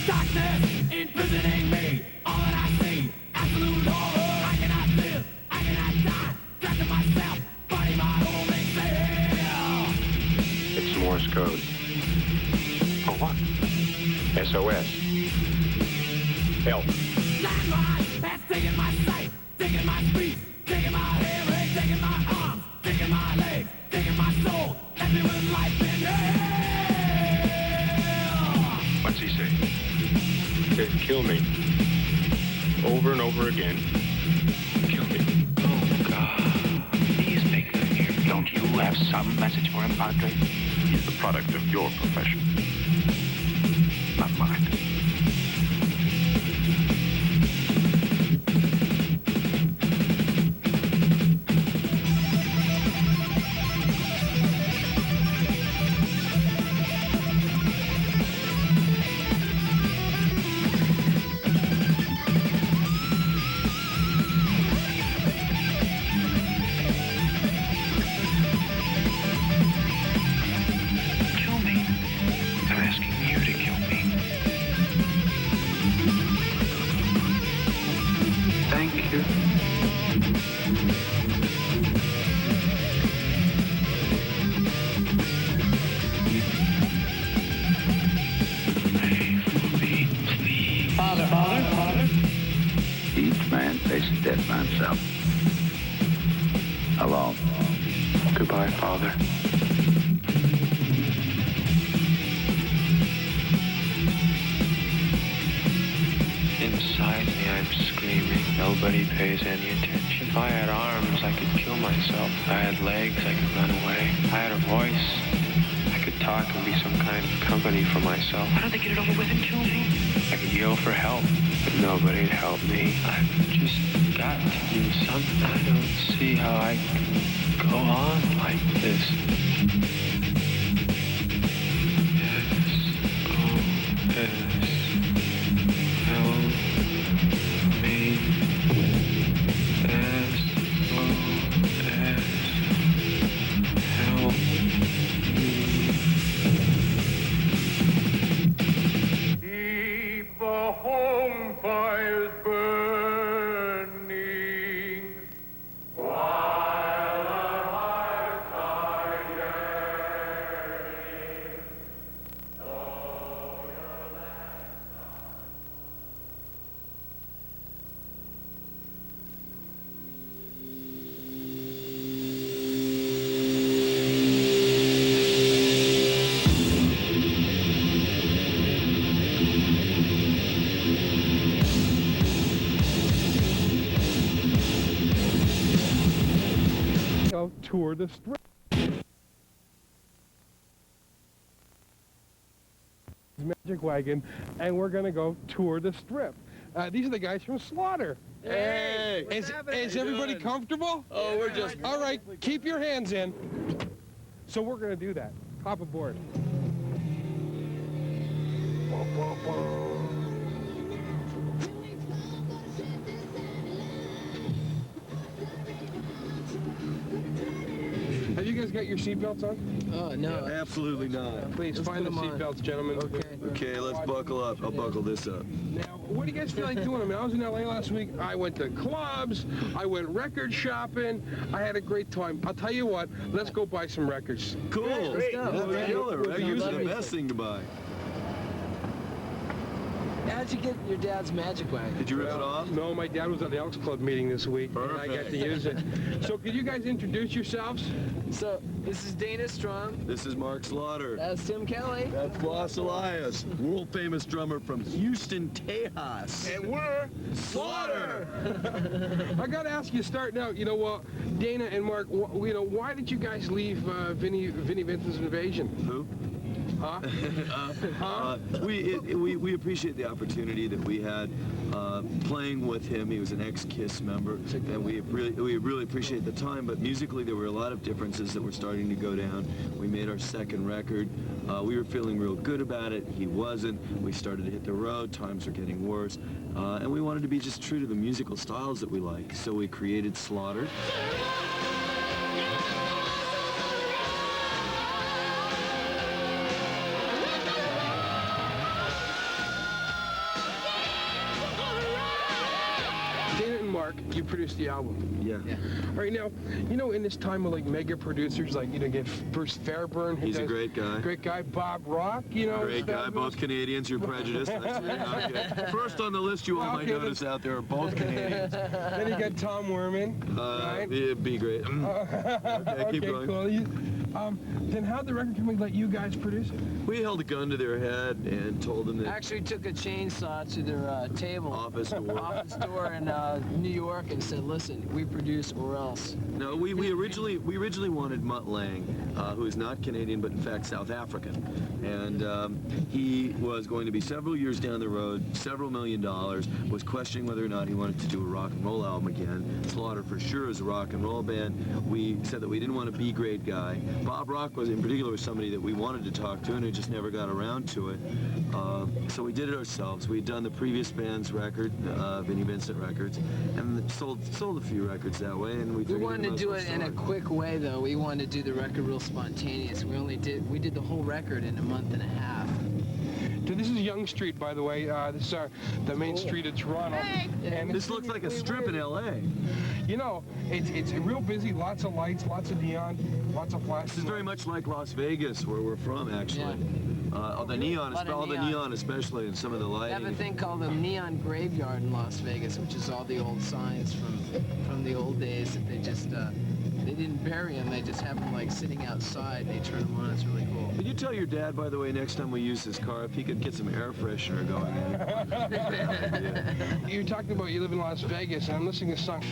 Speaker 12: Darkness imprisoning me. All that I see, absolute horror. I cannot live, I cannot die. Trapped in myself, body my only fear.
Speaker 6: It's Morse code. For what? SOS. Help.
Speaker 12: Landmine has taken my sight, taken my speech, taken my hearing, taken my arms, taken my legs, taken my soul. Left me with life in hell.
Speaker 6: What's he say? He said, kill me. Over and over again. Kill me.
Speaker 9: Oh, God. He's making it here. Don't you have some message for him, Padre?
Speaker 6: He's the product of your profession. Not mine.
Speaker 9: Kill me. They're asking you to kill me. Thank you.
Speaker 19: Father.
Speaker 20: Each man faces death by himself. Alone.
Speaker 6: Goodbye, Father.
Speaker 9: Inside me, I'm screaming. Nobody pays any attention. If I had arms, I could kill myself. If I had legs, I could run away. If I had a voice, I could talk and be some kind of company for myself. Why don't they get it over with and kill me? I could yell for help, but nobody'd help me. I've just got to do something. I don't see how I can go on like this.
Speaker 19: Keep the home fires burning while our hearts are young.
Speaker 5: go tour the strip. Magic Wagon, and we're gonna go tour the strip. These are the guys from Slaughter.
Speaker 1: Hey!
Speaker 5: Is everybody comfortable?
Speaker 1: Oh, we're just...
Speaker 5: All right, keep your hands in. So we're gonna do that. Hop aboard. Have you guys got your seatbelts on?
Speaker 1: Oh, no. Absolutely not.
Speaker 5: Please find the seatbelts, gentlemen.
Speaker 1: Okay, let's buckle up. I'll buckle this up.
Speaker 5: Now, what do you guys feel like doing? I mean, I was in LA last week. I went to clubs. I went record shopping. I had a great time. I'll tell you what, let's go buy some records.
Speaker 1: Cool.
Speaker 5: Great.
Speaker 1: That's killer. Records are the best thing to buy.
Speaker 25: How'd you get your dad's Magic Wagon?
Speaker 1: Did you rip it off?
Speaker 5: No, my dad was at the Elks Club meeting this week, and I got to use it. So could you guys introduce yourselves?
Speaker 25: So, this is Dana Strum.
Speaker 1: This is Mark Slaughter.
Speaker 25: That's Tim Kelly.
Speaker 1: That's Boss Elias, world famous drummer from Houston, Tejas.
Speaker 5: And we're
Speaker 1: Slaughter.
Speaker 5: I got to ask you, starting out, you know what, Dana and Mark, you know, why did you guys leave Vinnie Vincent's Invasion?
Speaker 1: Who?
Speaker 5: Huh?
Speaker 1: We appreciate the opportunity that we had playing with him. He was an ex-KISS member, and we really appreciate the time. But musically, there were a lot of differences that were starting to go down. We made our second record. We were feeling real good about it. He wasn't. We started to hit the road. Times were getting worse, and we wanted to be just true to the musical styles that we like. So we created Slaughter.
Speaker 5: You produced the album.
Speaker 1: Yeah.
Speaker 5: All right, now, you know, in this time of like mega producers, like, you know, get Bruce Fairburn.
Speaker 1: He's a great guy.
Speaker 5: Great guy. Bob Rock, you know.
Speaker 1: Great guy. Both Canadians. You're prejudiced. Okay. First on the list you all might notice out there are both Canadians.
Speaker 5: Then you got Tom Werman. Right?
Speaker 1: It'd be great. Okay, keep going.
Speaker 5: Cool. Then how'd the record company let you guys produce it?
Speaker 1: We held a gun to their head and told them that...
Speaker 25: Actually took a chainsaw to their table.
Speaker 1: Office door.
Speaker 25: In New York and said, listen, we produce or else.
Speaker 1: No, we originally wanted Mutt Lang, who is not Canadian but in fact South African. And he was going to be several years down the road, several $1 million, was questioning whether or not he wanted to do a rock and roll album again. Slaughter for sure is a rock and roll band. We said that we didn't want a B-grade guy. Bob Rock was in particular was somebody that we wanted to talk to and we just never got around to it. So we did it ourselves. We'd done the previous band's record, Vinnie Vincent Records, and sold a few records that way. And we
Speaker 25: wanted to do it in a quick way, though. We wanted to do the record real spontaneous. We did the whole record in a month and a half.
Speaker 5: So this is Yonge Street, by the way. This is the main street of Toronto.
Speaker 1: And this looks like a strip in LA.
Speaker 5: You know, it's real busy. Lots of lights, lots of neon, lots of flashes.
Speaker 1: This is very much like Las Vegas, where we're from, actually.
Speaker 25: Yeah.
Speaker 1: The neon especially, and some of the lighting.
Speaker 25: They have a thing called the Neon Graveyard in Las Vegas, which is all the old signs from the old days that they just they didn't bury them. They just have them like sitting outside. They turn them on. It's really cool.
Speaker 1: Did you tell your dad, by the way, next time we use his car, if he could get some air freshener going in?
Speaker 5: You're talking about you live in Las Vegas, and I'm listening to this song.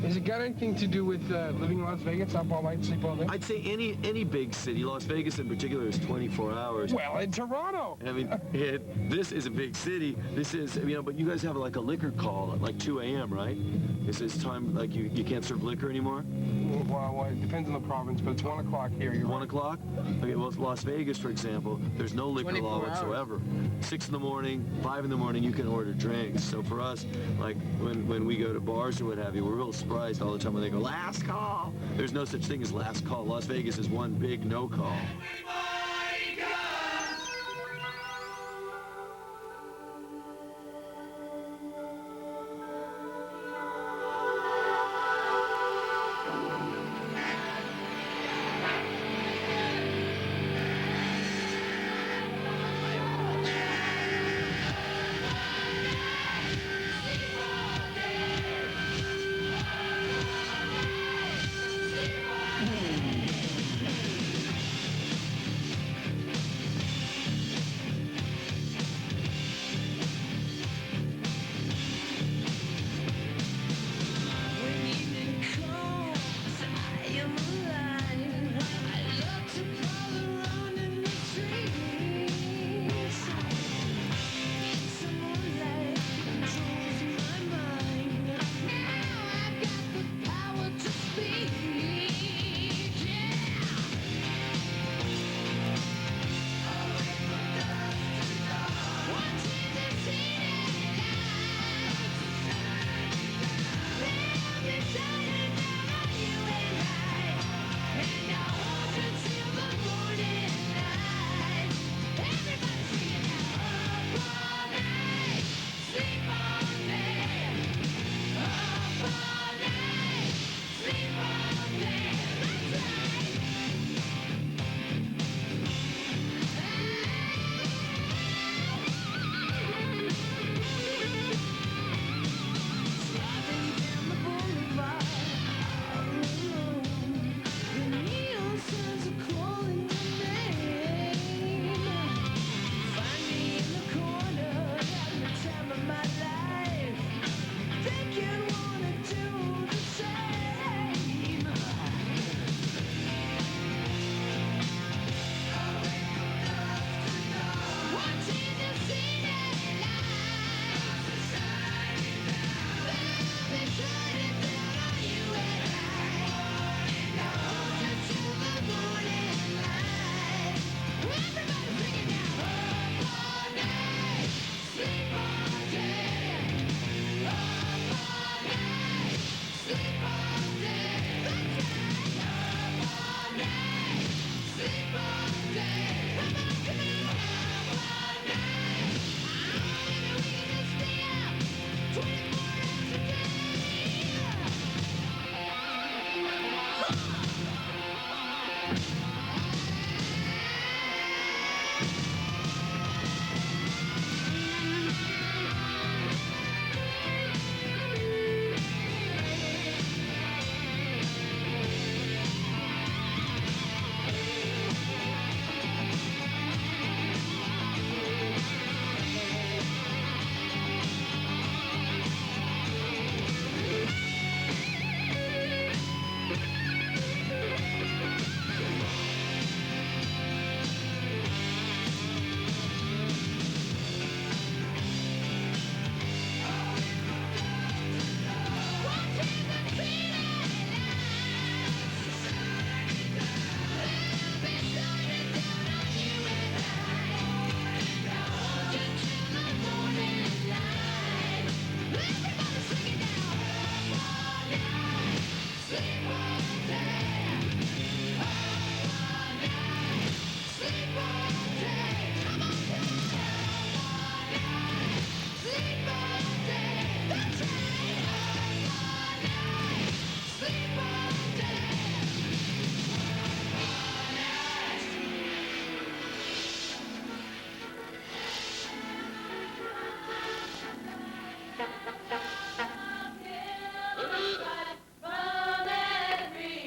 Speaker 5: Has it got anything to do with living in Las Vegas, up all night, sleep all day?
Speaker 1: I'd say any big city. Las Vegas in particular is 24 hours.
Speaker 5: Well, in Toronto.
Speaker 1: I mean, this is a big city. This is, you know, but you guys have like a liquor call at like 2 a.m., right? Is this time, like, you can't serve liquor anymore?
Speaker 5: Well, it depends on the province, but it's 1 o'clock here.
Speaker 1: 1 o'clock? Okay, well, Las Vegas, for example, there's no liquor law whatsoever. 6 in the morning, 5 in the morning, you can order drinks. So for us, like, when we go to bars or what have you, we're real surprised all the time when they go, last call. There's no such thing as last call. Las Vegas is one big no call.